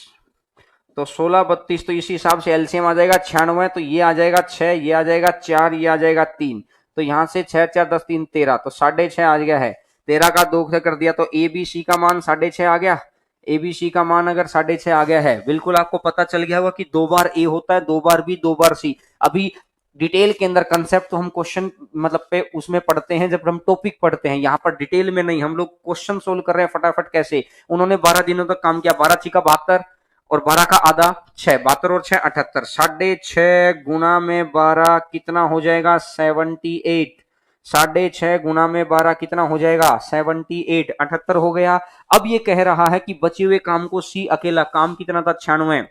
तो 16 32, तो इस हिसाब से एलसीएम आ जाएगा 96। तो ये आ जाएगा 6, ये आ जाएगा 4, ये आ जाएगा 3। तो यहां से 6 4 10 3 13, तो 6.5 आ गया है। 13 का 2 से कर दिया, तो ए बी सी का मान 6.5 आ गया। ए बी सी का मान अगर 6.5 आ गया है, बिल्कुल आपको पता चल गया होगा कि 2 बार ए होता है, 2 बार बी, 2 बार सी। अभी डिटेल के अंदर कंसेप्ट तो हम क्वेश्चन मतलब पे उसमें पढ़ते हैं, जब हम टॉपिक पढ़ते हैं, यहाँ पर डिटेल में नहीं। हम लोग क्वेश्चन सोल्व कर रहे हैं फटाफट कैसे। उन्होंने 12 दिनों तक काम किया, 12 6 का 72, और 12 का आधा 6, 72 और 6 78, 6.5 गुना में 12 कितना हो जाएगा? 78। 6.5 गुना में 12 कितना हो जाएगा? 78, 78 हो गया। अब ये कह रहा है कि बचे हुए काम को सी अकेला, काम कितना था? 96,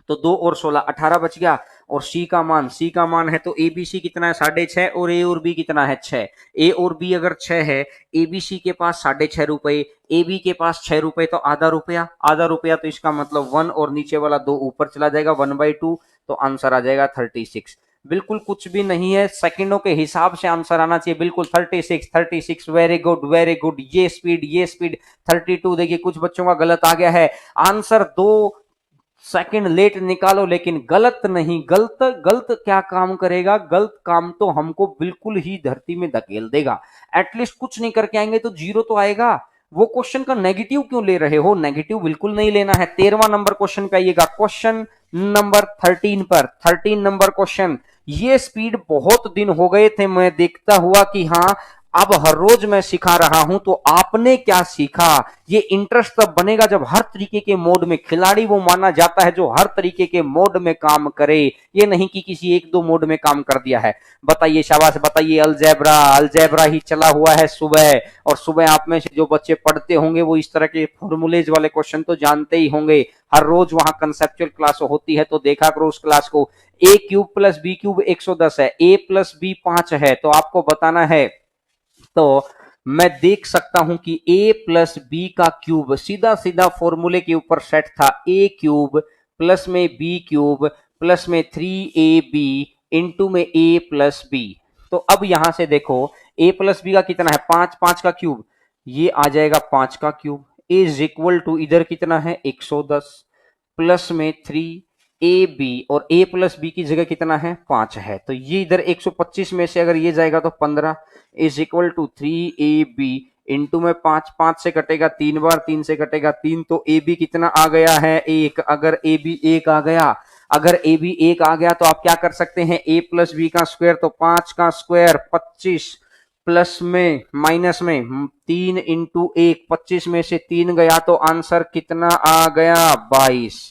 तो 2 और 16 18 बच गया। और सी का मान, सी का मान है तो ए बी सी कितना है? 6.5, और ए और बी कितना है? 6। ए और बी अगर 6 है, ए बी सी के पास 6.5 रुपए, ए बी के पास 6 रुपए, तो आधा रुपया, आधा रुपया, तो इसका मतलब 1, और नीचे वाला 2 ऊपर चला जाएगा, 1/2। तो आंसर आ जाएगा 36। बिल्कुल कुछ भी नहीं है, सेकंडों के हिसाब से आंसर आना चाहिए, बिल्कुल 36 36। वेरी गुड, वेरी गुड, ये स्पीड, ये स्पीड। 32 देखिए कुछ बच्चों का गलत आ गया है आंसर, 2 सेकंड लेट निकालो, लेकिन गलत नहीं। गलत गलत क्या काम करेगा? गलत काम तो हमको बिल्कुल ही धरती में धकेल देगा। एटलीस्ट कुछ नहीं करके आएंगे तो 0 तो आएगा। वो क्वेश्चन का नेगेटिव क्यों ले रहे हो? नेगेटिव बिल्कुल नहीं लेना है। 13वां नंबर क्वेश्चन पे आइएगा, क्वेश्चन नंबर 13 पर। 13 नंबर क्वेश्चन। ये स्पीड बहुत दिन हो गए थे मैं देखता हुआ कि हाँ अब हर रोज मैं सिखा रहा हूं तो आपने क्या सीखा, ये इंटरेस्ट तब बनेगा जब हर तरीके के मोड में खिलाड़ी वो माना जाता है जो हर तरीके के मोड में काम करे, ये नहीं कि किसी एक दो मोड में काम कर दिया है। बताइए, शाबाश बताइए। अलजेब्रा, अलजेब्रा ही चला हुआ है सुबह, और सुबह आप में से जो बच्चे पढ़ते होंगे वो इस तरह के फॉर्मूलेज वाले क्वेश्चन तो जानते ही होंगे। हर रोज वहां कंसेप्चुअल क्लास होती है तो देखा करो उस क्लास को। ए क्यूब प्लस बी क्यूब 110 है, ए प्लस बी 5 है, तो आपको बताना है। तो मैं देख सकता हूं कि a प्लस बी का क्यूब सीधा सीधा फॉर्मूले के ऊपर सेट था, a क्यूब प्लस में b क्यूब प्लस में 3ab इंटू में a प्लस बी। तो अब यहां से देखो a प्लस बी का कितना है, 5, 5 का क्यूब, ये आ जाएगा 5 का क्यूब, इज इक्वल टू इधर कितना है 110 प्लस में 3ab, और a प्लस बी की जगह कितना है 5 है, तो ये इधर 125 में से अगर ये जाएगा तो 15 is equal to 3ab into में 5, 5 से कटेगा 3 बार, 3 से कटेगा 3, तो ए बी कितना आ गया है 1। अगर ए बी 1 आ गया, अगर ए बी 1 आ गया तो आप क्या कर सकते हैं, a प्लस बी का स्क्वायर, तो 5 का स्क्वायर 25 प्लस में माइनस में 3 इंटू 1, 25 में से 3 गया तो आंसर कितना आ गया 22।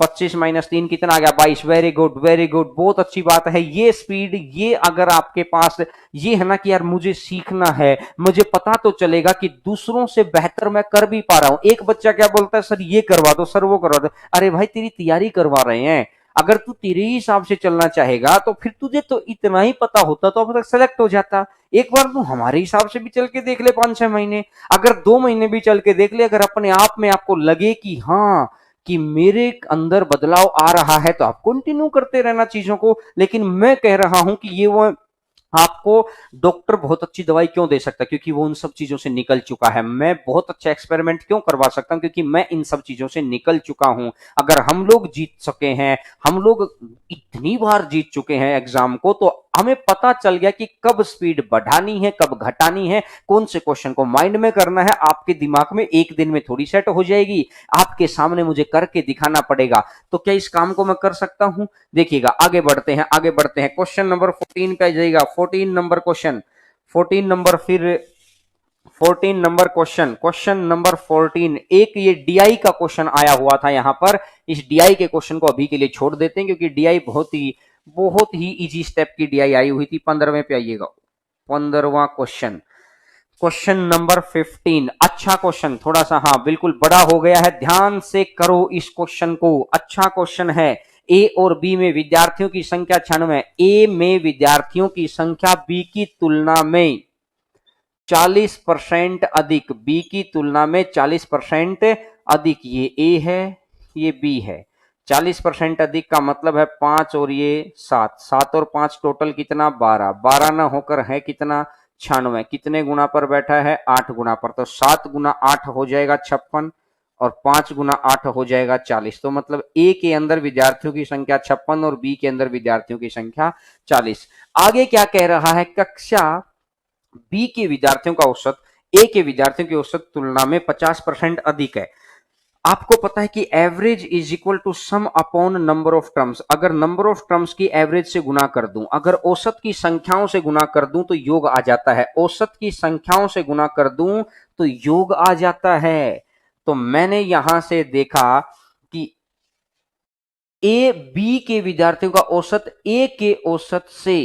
25 माइनस 3 कितना आ गया 22। वेरी गुड, वेरी गुड, बहुत अच्छी बात है। ये स्पीड, ये अगर आपके पास ये है ना कि यार मुझे सीखना है, मुझे पता तो चलेगा कि दूसरों से बेहतर मैं कर भी पा रहा हूं। एक बच्चा क्या बोलता है, सर ये करवा दो, सर वो करवा दो। अरे भाई तेरी तैयारी करवा रहे हैं, अगर तू तेरे ही हिसाब से चलना चाहेगा तो फिर तुझे तो इतना ही पता होता तो अब तक सेलेक्ट हो जाता। एक बार तू हमारे हिसाब से भी चल के देख ले 5-6 महीने, अगर 2 महीने भी चल के देख ले, अगर अपने आप में आपको लगे कि हाँ कि मेरे अंदर बदलाव आ रहा है, तो आप कंटिन्यू करते रहना चीजों को। लेकिन मैं कह रहा हूं कि ये वो आपको डॉक्टर बहुत अच्छी दवाई क्यों दे सकता है, क्योंकि वो उन सब चीजों से निकल चुका है। मैं बहुत अच्छा एक्सपेरिमेंट क्यों करवा सकता हूं, क्योंकि मैं इन सब चीजों से निकल चुका हूं। अगर हम लोग जीत सके हैं, हम लोग इतनी बार जीत चुके हैं एग्जाम को, तो हमें पता चल गया कि कब स्पीड बढ़ानी है, कब घटानी है, कौन से क्वेश्चन को माइंड में करना है। आपके दिमाग में एक दिन में थोड़ी सेट हो जाएगी, आपके सामने मुझे करके दिखाना पड़ेगा। तो क्या इस काम को मैं कर सकता हूं? देखिएगा, आगे बढ़ते हैं, आगे बढ़ते हैं। क्वेश्चन नंबर 14 पे जाइएगा। 14 नंबर क्वेश्चन, 14 नंबर, फिर 14 नंबर क्वेश्चन, क्वेश्चन नंबर 14। एक ये डीआई का क्वेश्चन आया हुआ था यहां पर। इस डीआई के क्वेश्चन को अभी के लिए छोड़ देते हैं, क्योंकि डीआई बहुत ही इजी स्टेप की डीआई आई हुई थी। 15वें पे आइएगा, 15वां क्वेश्चन, क्वेश्चन नंबर 15। अच्छा क्वेश्चन, थोड़ा सा हाँ बिल्कुल बड़ा हो गया है, ध्यान से करो इस क्वेश्चन को। अच्छा क्वेश्चन है। ए और बी में विद्यार्थियों की संख्या 96, ए में विद्यार्थियों की संख्या बी की तुलना में 40% अधिक, बी की तुलना में 40% अधिक। ये ए है, ये बी है। 40% अधिक का मतलब है 5 और ये 7, 7 और 5 टोटल कितना 12, 12 ना होकर है कितना 96। कितने गुना पर बैठा है 8 गुना पर, तो 7 गुना 8 हो जाएगा 56 और 5 गुना 8 हो जाएगा 40। तो मतलब ए के अंदर विद्यार्थियों की संख्या 56 और बी के अंदर विद्यार्थियों की संख्या 40। आगे क्या कह रहा है, कक्षा बी के विद्यार्थियों का औसत ए के विद्यार्थियों की औसत तुलना में 50% अधिक है। आपको पता है कि average is equal to sum upon number of terms. अगर नंबर ऑफ टर्म्स की एवरेज से गुना कर दूं, अगर औसत की संख्याओं से गुना कर दूं तो योग आ जाता है। औसत की संख्याओं से गुना कर दूं तो योग आ जाता है। तो मैंने यहां से देखा कि ए बी के विद्यार्थियों का औसत ए के औसत से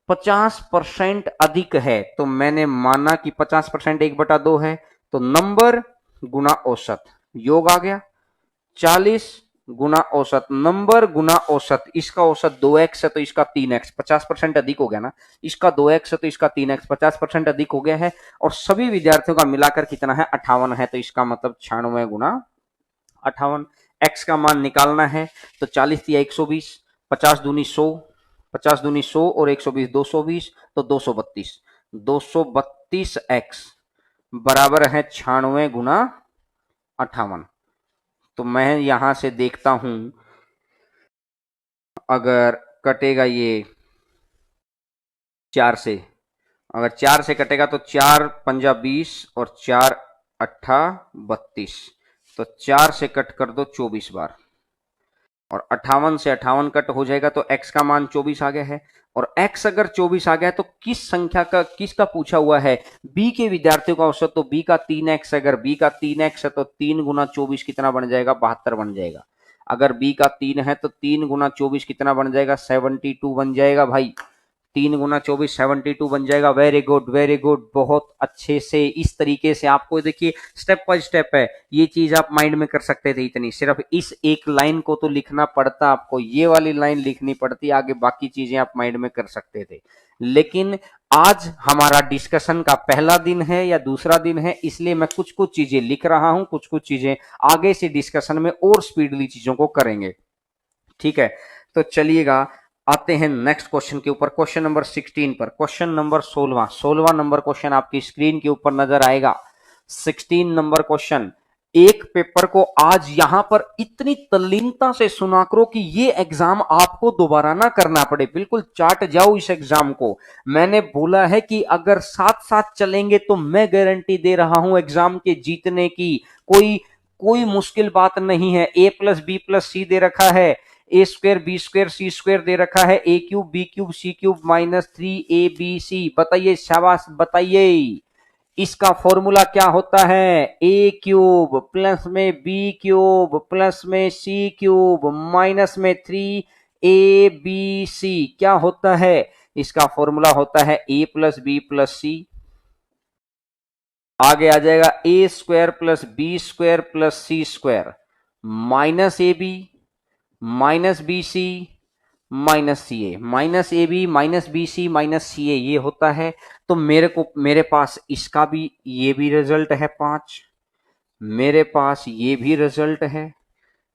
50% अधिक है, तो मैंने माना कि 50% 1/2 है, तो नंबर गुना औसत, योग आ गया। 40 गुना औसत, नंबर गुना औसत, इसका औसत 2x है तो इसका 3x, 50% अधिक हो गया ना। इसका 2x है तो इसका 3x, 50% अधिक हो गया है। और सभी विद्यार्थियों का मिलाकर कितना है 58 है, तो इसका मतलब 96 गुना 58। x का मान निकालना है तो 40 या 120, 50 दूनी 100, 50 दूनी 100 और 120 220, तो 232, 232x बराबर है 96 गुना 58। तो मैं यहां से देखता हूं, अगर कटेगा ये 4 से, अगर 4 से कटेगा तो 4 पंजा 20 और 4 अट्ठा 32, तो 4 से कट कर दो 24 बार, और 58 से 58 कट हो जाएगा तो x का मान 24 आ गया है। और x अगर 24 आ गया तो किस संख्या का किसका पूछा हुआ है, b के विद्यार्थियों का औसत। तो b का 3x, अगर b का 3x है तो 3 गुना 24 कितना बन जाएगा, 72 बन जाएगा। अगर b का 3 है तो 3 गुना 24 कितना बन जाएगा, 72 बन जाएगा भाई। 3 गुना 24 72 बन जाएगा। वेरी गुड वेरी गुड, बहुत अच्छे से। इस तरीके से आपको देखिए स्टेप बाय स्टेप है, ये चीज आप माइंड में कर सकते थे। इतनी सिर्फ इस एक लाइन को तो लिखना पड़ता, आपको ये वाली लाइन लिखनी पड़ती, आगे बाकी चीजें आप माइंड में कर सकते थे। लेकिन आज हमारा डिस्कशन का पहला दिन है या दूसरा दिन है, इसलिए मैं कुछ कुछ चीजें लिख रहा हूं, कुछ कुछ चीजें आगे से डिस्कशन में और स्पीडली चीजों को करेंगे। ठीक है, तो चलिएगा आते हैं नेक्स्ट क्वेश्चन के ऊपर, क्वेश्चन नंबर 16 पर। क्वेश्चन नंबर 16 नंबर क्वेश्चन आपकी स्क्रीन के ऊपर नजर आएगा। 16 नंबर क्वेश्चन। एक पेपर को आज यहां पर इतनी तल्लीनता से सुना करो कि ये एग्जाम आपको दोबारा ना करना पड़े, बिल्कुल चाट जाओ इस एग्जाम को। मैंने बोला है कि अगर साथ साथ चलेंगे तो मैं गारंटी दे रहा हूं एग्जाम के जीतने की। कोई कोई मुश्किल बात नहीं है। a प्लस बी प्लस सी दे रखा है, A square B square C square दे रखा है, ए cube B cube C cube minus 3ab। बताइए, शाबाश बताइए, इसका फॉर्मूला क्या होता है। ए क्यूब प्लस में बी क्यूब प्लस में सी क्यूब माइनस में 3abc क्या होता है, इसका फॉर्मूला होता है A plus B plus C. आगे आ जाएगा A square plus B square plus C square minus A B minus B C minus C A, minus A B minus B C minus C A, ये होता है। तो मेरे पास इसका भी ये भी रिजल्ट है 5, मेरे पास ये भी रिजल्ट है,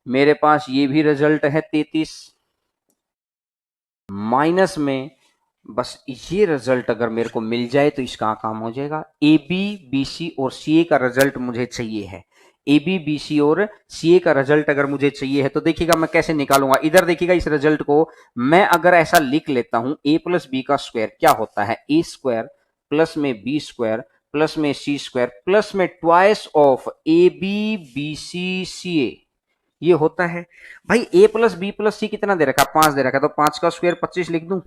मेरे पास ये भी रिजल्ट है 33, माइनस में बस ये रिजल्ट अगर मेरे को मिल जाए तो इसका काम हो जाएगा। ए बी बी सी और सी ए का रिजल्ट मुझे चाहिए है। ए बी बी सी और सी ए का रिजल्ट अगर मुझे चाहिए है तो देखिएगा मैं कैसे निकालूंगा। इधर देखिएगा इस रिजल्ट को मैं अगर ऐसा लिख लेता हूं, ए प्लस बी का स्क्वायर क्या होता है, ए स्क्वायर प्लस में बी स्क्वायर प्लस में सी स्क्वायर प्लस में twice of A B B C C A, ये होता है। भाई A plus B plus C कितना दे रखा है, 5 दे रखा है, तो 5 का स्क्वायर 25 लिख दूं।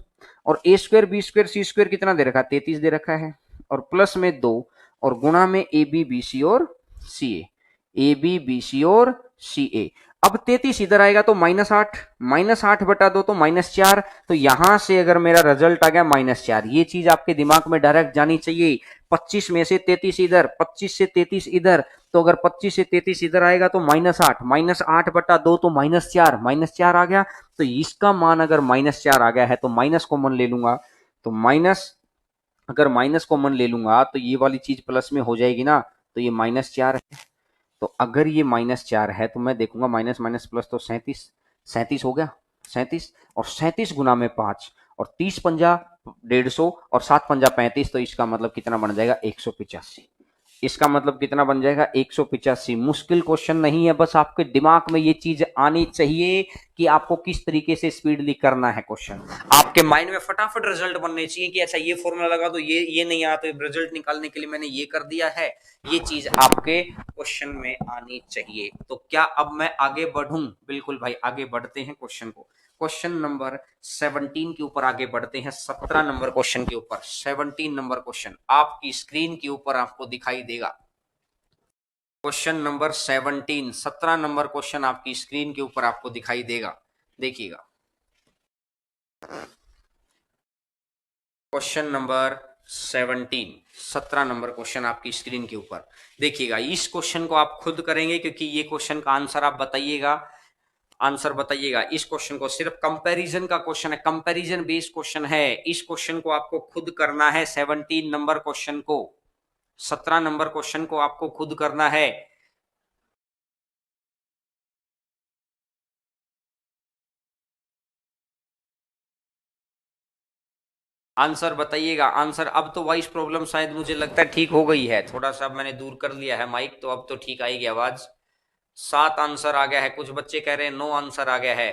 और ए स्क्वायर बी स्क्वायर सी स्क्वायर कितना दे रखा है, 33 दे रखा है। और प्लस में 2 और गुणा में ए बी बी सी और सी ए बी बी सी और सी ए। अब 33 इधर आएगा तो -8, -8 बटा 2 तो -4। तो यहां से अगर मेरा रिजल्ट आ गया -4, ये चीज आपके दिमाग में डायरेक्ट जानी चाहिए। 25 में से 33 इधर, 25 से 33 इधर, तो अगर 25 से 33 इधर आएगा तो -8, -8 बटा 2 तो -4, -4 आ गया। तो इसका मान अगर -4 आ गया है तो माइनस कॉमन ले लूंगा। तो माइनस, अगर माइनस कॉमन ले लूंगा तो ये वाली चीज प्लस में हो जाएगी ना, तो ये -4 है। तो अगर ये -4 है तो मैं देखूंगा माइनस माइनस प्लस तो 37, 37 हो गया, 37। और 37 गुना में 5 और 30 पंजा 150 और 7 पंजा 35, तो इसका मतलब कितना बन जाएगा, 185। इसका मतलब कितना बन जाएगा, 185। मुश्किल क्वेश्चन नहीं है, बस आपके दिमाग में ये चीज आनी चाहिए कि आपको किस तरीके से स्पीडली करना है क्वेश्चन। आपके माइंड में फटाफट रिजल्ट बनने चाहिए कि अच्छा ये फॉर्मूला लगा तो ये नहीं आया, तो रिजल्ट निकालने के लिए मैंने ये कर दिया है। ये चीज आपके क्वेश्चन में आनी चाहिए। तो क्या अब मैं आगे बढ़ूं, बिल्कुल भाई आगे बढ़ते हैं क्वेश्चन को। क्वेश्चन नंबर 17 के ऊपर आगे बढ़ते हैं, 17 नंबर क्वेश्चन के ऊपर। 17 नंबर क्वेश्चन आपकी स्क्रीन के ऊपर आपको दिखाई देगा। क्वेश्चन नंबर 17, 17 नंबर क्वेश्चन आपकी स्क्रीन के ऊपर आपको दिखाई देगा, देखिएगा। क्वेश्चन नंबर 17, 17 नंबर क्वेश्चन आपकी स्क्रीन के ऊपर देखिएगा। इस क्वेश्चन को आप खुद करेंगे क्योंकि ये क्वेश्चन का आंसर आप बताइएगा, आंसर बताइएगा। इस क्वेश्चन को सिर्फ कंपैरिजन का क्वेश्चन है, कंपैरिजन बेस्ड क्वेश्चन है। इस क्वेश्चन को आपको खुद करना है। 17 नंबर क्वेश्चन को, 17 नंबर क्वेश्चन को आपको खुद करना है। आंसर बताइएगा, आंसर। अब तो वॉइस प्रॉब्लम शायद मुझे लगता है ठीक हो गई है, थोड़ा सा मैंने दूर कर लिया है माइक, तो अब तो ठीक आएगी आवाज। 7 आंसर आ गया है, कुछ बच्चे कह रहे हैं 9 आंसर आ गया है,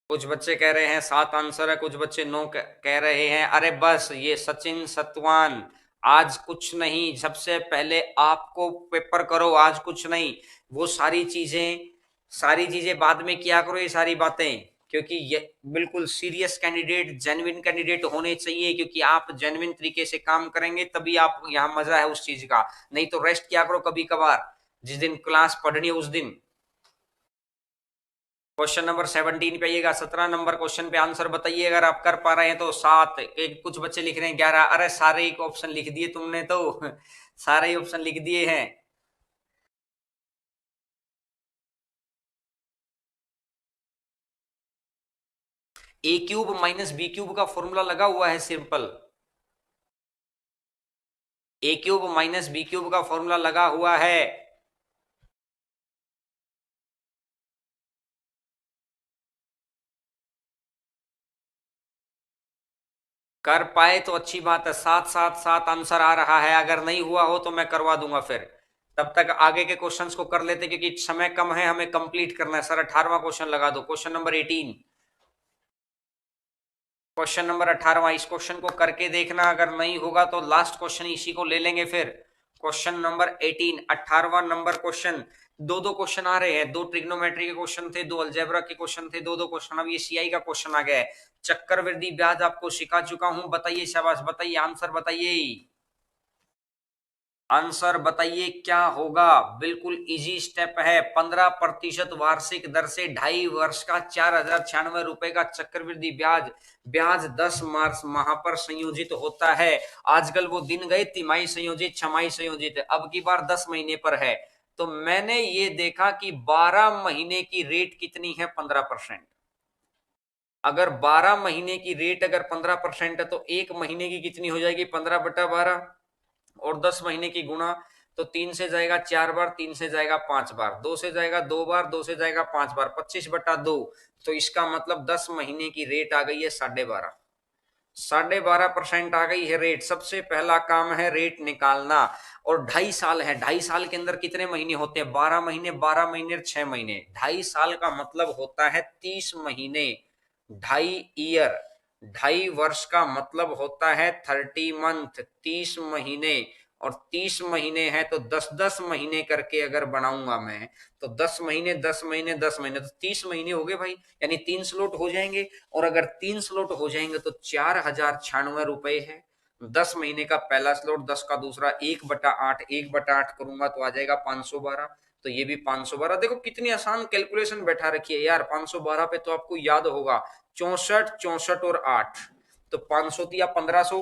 कुछ बच्चे कह रहे हैं 7 आंसर है, कुछ बच्चे 9 कह रहे हैं। अरे बस ये सचिन सतवान, आज कुछ नहीं, सबसे पहले आपको पेपर करो, आज कुछ नहीं। वो सारी चीजें बाद में किया करो, ये सारी बातें क्योंकि ये बिल्कुल सीरियस कैंडिडेट, जेन्युइन कैंडिडेट होने चाहिए, क्योंकि आप जेन्युइन तरीके से काम करेंगे तभी आप यहाँ मजा है उस चीज का। नहीं तो रेस्ट किया करो कभी कभार, जिस दिन क्लास पढ़नी है उस दिन। क्वेश्चन नंबर 17 पे आइएगा। 17 नंबर क्वेश्चन पे आंसर बताइए, अगर आप कर पा रहे हैं तो 7, एक कुछ बच्चे लिख रहे हैं 11। अरे सारे ही ऑप्शन लिख दिए तुमने तो सारे ही ऑप्शन लिख दिए हैं। ए क्यूब माइनस बी क्यूब का फॉर्मूला लगा हुआ है सिंपल। ए क्यूब माइनस बी क्यूब का फॉर्मूला लगा हुआ है। कर पाए तो अच्छी बात है, 7 7 7 आंसर आ रहा है। अगर नहीं हुआ हो तो मैं करवा दूंगा फिर। तब तक आगे के क्वेश्चंस को कर लेते, क्योंकि समय कम है, हमें कंप्लीट करना है। सर 18वां क्वेश्चन लगा दो, क्वेश्चन नंबर 18। क्वेश्चन नंबर 18वां, इस क्वेश्चन को करके देखना, अगर नहीं होगा तो लास्ट क्वेश्चन इसी को ले लेंगे फिर। क्वेश्चन नंबर 18, 18वां नंबर क्वेश्चन। दो दो क्वेश्चन आ रहे हैं, दो ट्रिग्नोमेट्री के क्वेश्चन थे, दो अलजेब्रा के क्वेश्चन थे, दो दो क्वेश्चन। अब ये सीआई का क्वेश्चन आ गया है। चक्रवृद्धि ब्याज आपको सिखा चुका हूं, बताइए शाबाश, बताइए आंसर बताइए। आंसर बताइए क्या होगा। बिल्कुल इजी स्टेप है। 15% वार्षिक दर से 2.5 वर्ष का 4096 रुपए का चक्रवृद्धि ब्याज, ब्याज 10 माह पर संयोजित होता है। आजकल वो दिन गए तिमाही संयोजित, छमाही संयोजित, अब की बार 10 महीने पर है। तो मैंने ये देखा कि 12 महीने की रेट कितनी है, 15%। अगर 12 महीने की रेट अगर 15% है तो एक महीने की कितनी हो जाएगी, 15/12। और 10 महीने की गुणा, तो 3 से जाएगा 4 बार, 3 से जाएगा 5 बार, 2 से जाएगा 2 बार, 2 से जाएगा 5 बार, 25/2। तो इसका मतलब 10 महीने की रेट आ गई है 12.5। 12.5% आ गई है रेट। सबसे पहला काम है रेट निकालना। और 2.5 साल है, 2.5 साल के अंदर कितने महीने होते हैं, 12 महीने, 12 महीने 6 महीने। 2.5 साल का मतलब होता है 30 महीने। 2.5 ईयर, 2.5 वर्ष का मतलब होता है 30 मंथ, 30 महीने। और 30 महीने है तो 10 10 महीने करके अगर बनाऊंगा मैं, तो 10 महीने 10 महीने 10 महीने, तो 30 महीने हो गए भाई, यानी 3 स्लॉट हो जाएंगे। और अगर 3 स्लॉट हो जाएंगे तो 4096 रुपए है। 10 महीने का पहला स्लॉट, 10 का दूसरा, 1/8, 1/8 करूंगा तो आ जाएगा 512। तो ये भी 512। देखो कितनी आसान कैलकुलेशन बैठा रखी है यार। 512 पे तो आपको याद होगा, 64 64 और 8, तो 500 या 1500,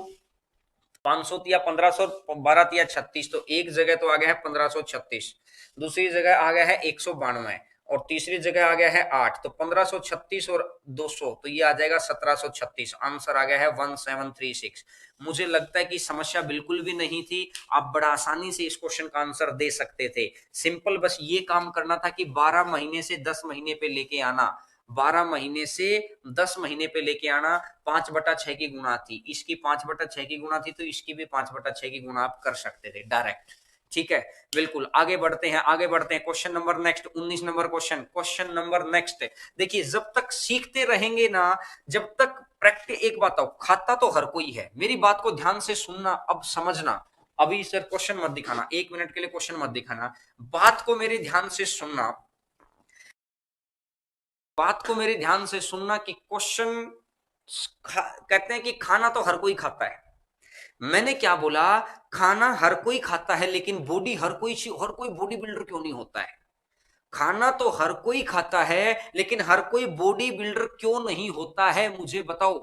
500 या 1500, 12 या 36, तो एक जगह तो आ गया है 1536, दूसरी जगह आ गया है 192, और तीसरी जगह आ गया है 8। तो 1536 और 200, तो ये आ जाएगा 1736। आंसर आ गया है 1736। मुझे लगता है कि समस्या बिल्कुल भी नहीं थी, आप बड़ा आसानी से इस क्वेश्चन का आंसर दे सकते थे। सिंपल बस ये काम करना था कि 12 महीने से 10 महीने पे लेके आना, 12 महीने से 10 महीने पे लेके आना। 5/6 की गुणा थी, इसकी 5/6 की गुणा थी, तो इसकी भी 5/6 की गुणा आप कर सकते थे डायरेक्ट। ठीक है, बिल्कुल। आगे बढ़ते हैं, आगे बढ़ते हैं। Question number next, 19 number question. Question number next, देखिए जब तक सीखते रहेंगे ना, जब तक प्रैक्टिस, एक बात आओ, खाता तो हर कोई है, मेरी बात को ध्यान से सुनना, अब समझना। अभी सर क्वेश्चन मत दिखाना, 1 मिनट के लिए क्वेश्चन मत दिखाना, बात को मेरे ध्यान से सुनना, बात को मेरे ध्यान से सुनना कि क्वेश्चन कहते हैं कि खाना तो हर कोई खाता है। मैंने क्या बोला, खाना हर कोई खाता है, लेकिन बॉडी हर कोई बॉडी बिल्डर क्यों नहीं होता है। खाना तो हर कोई खाता है, लेकिन हर कोई बॉडी बिल्डर क्यों नहीं होता है, मुझे बताओ।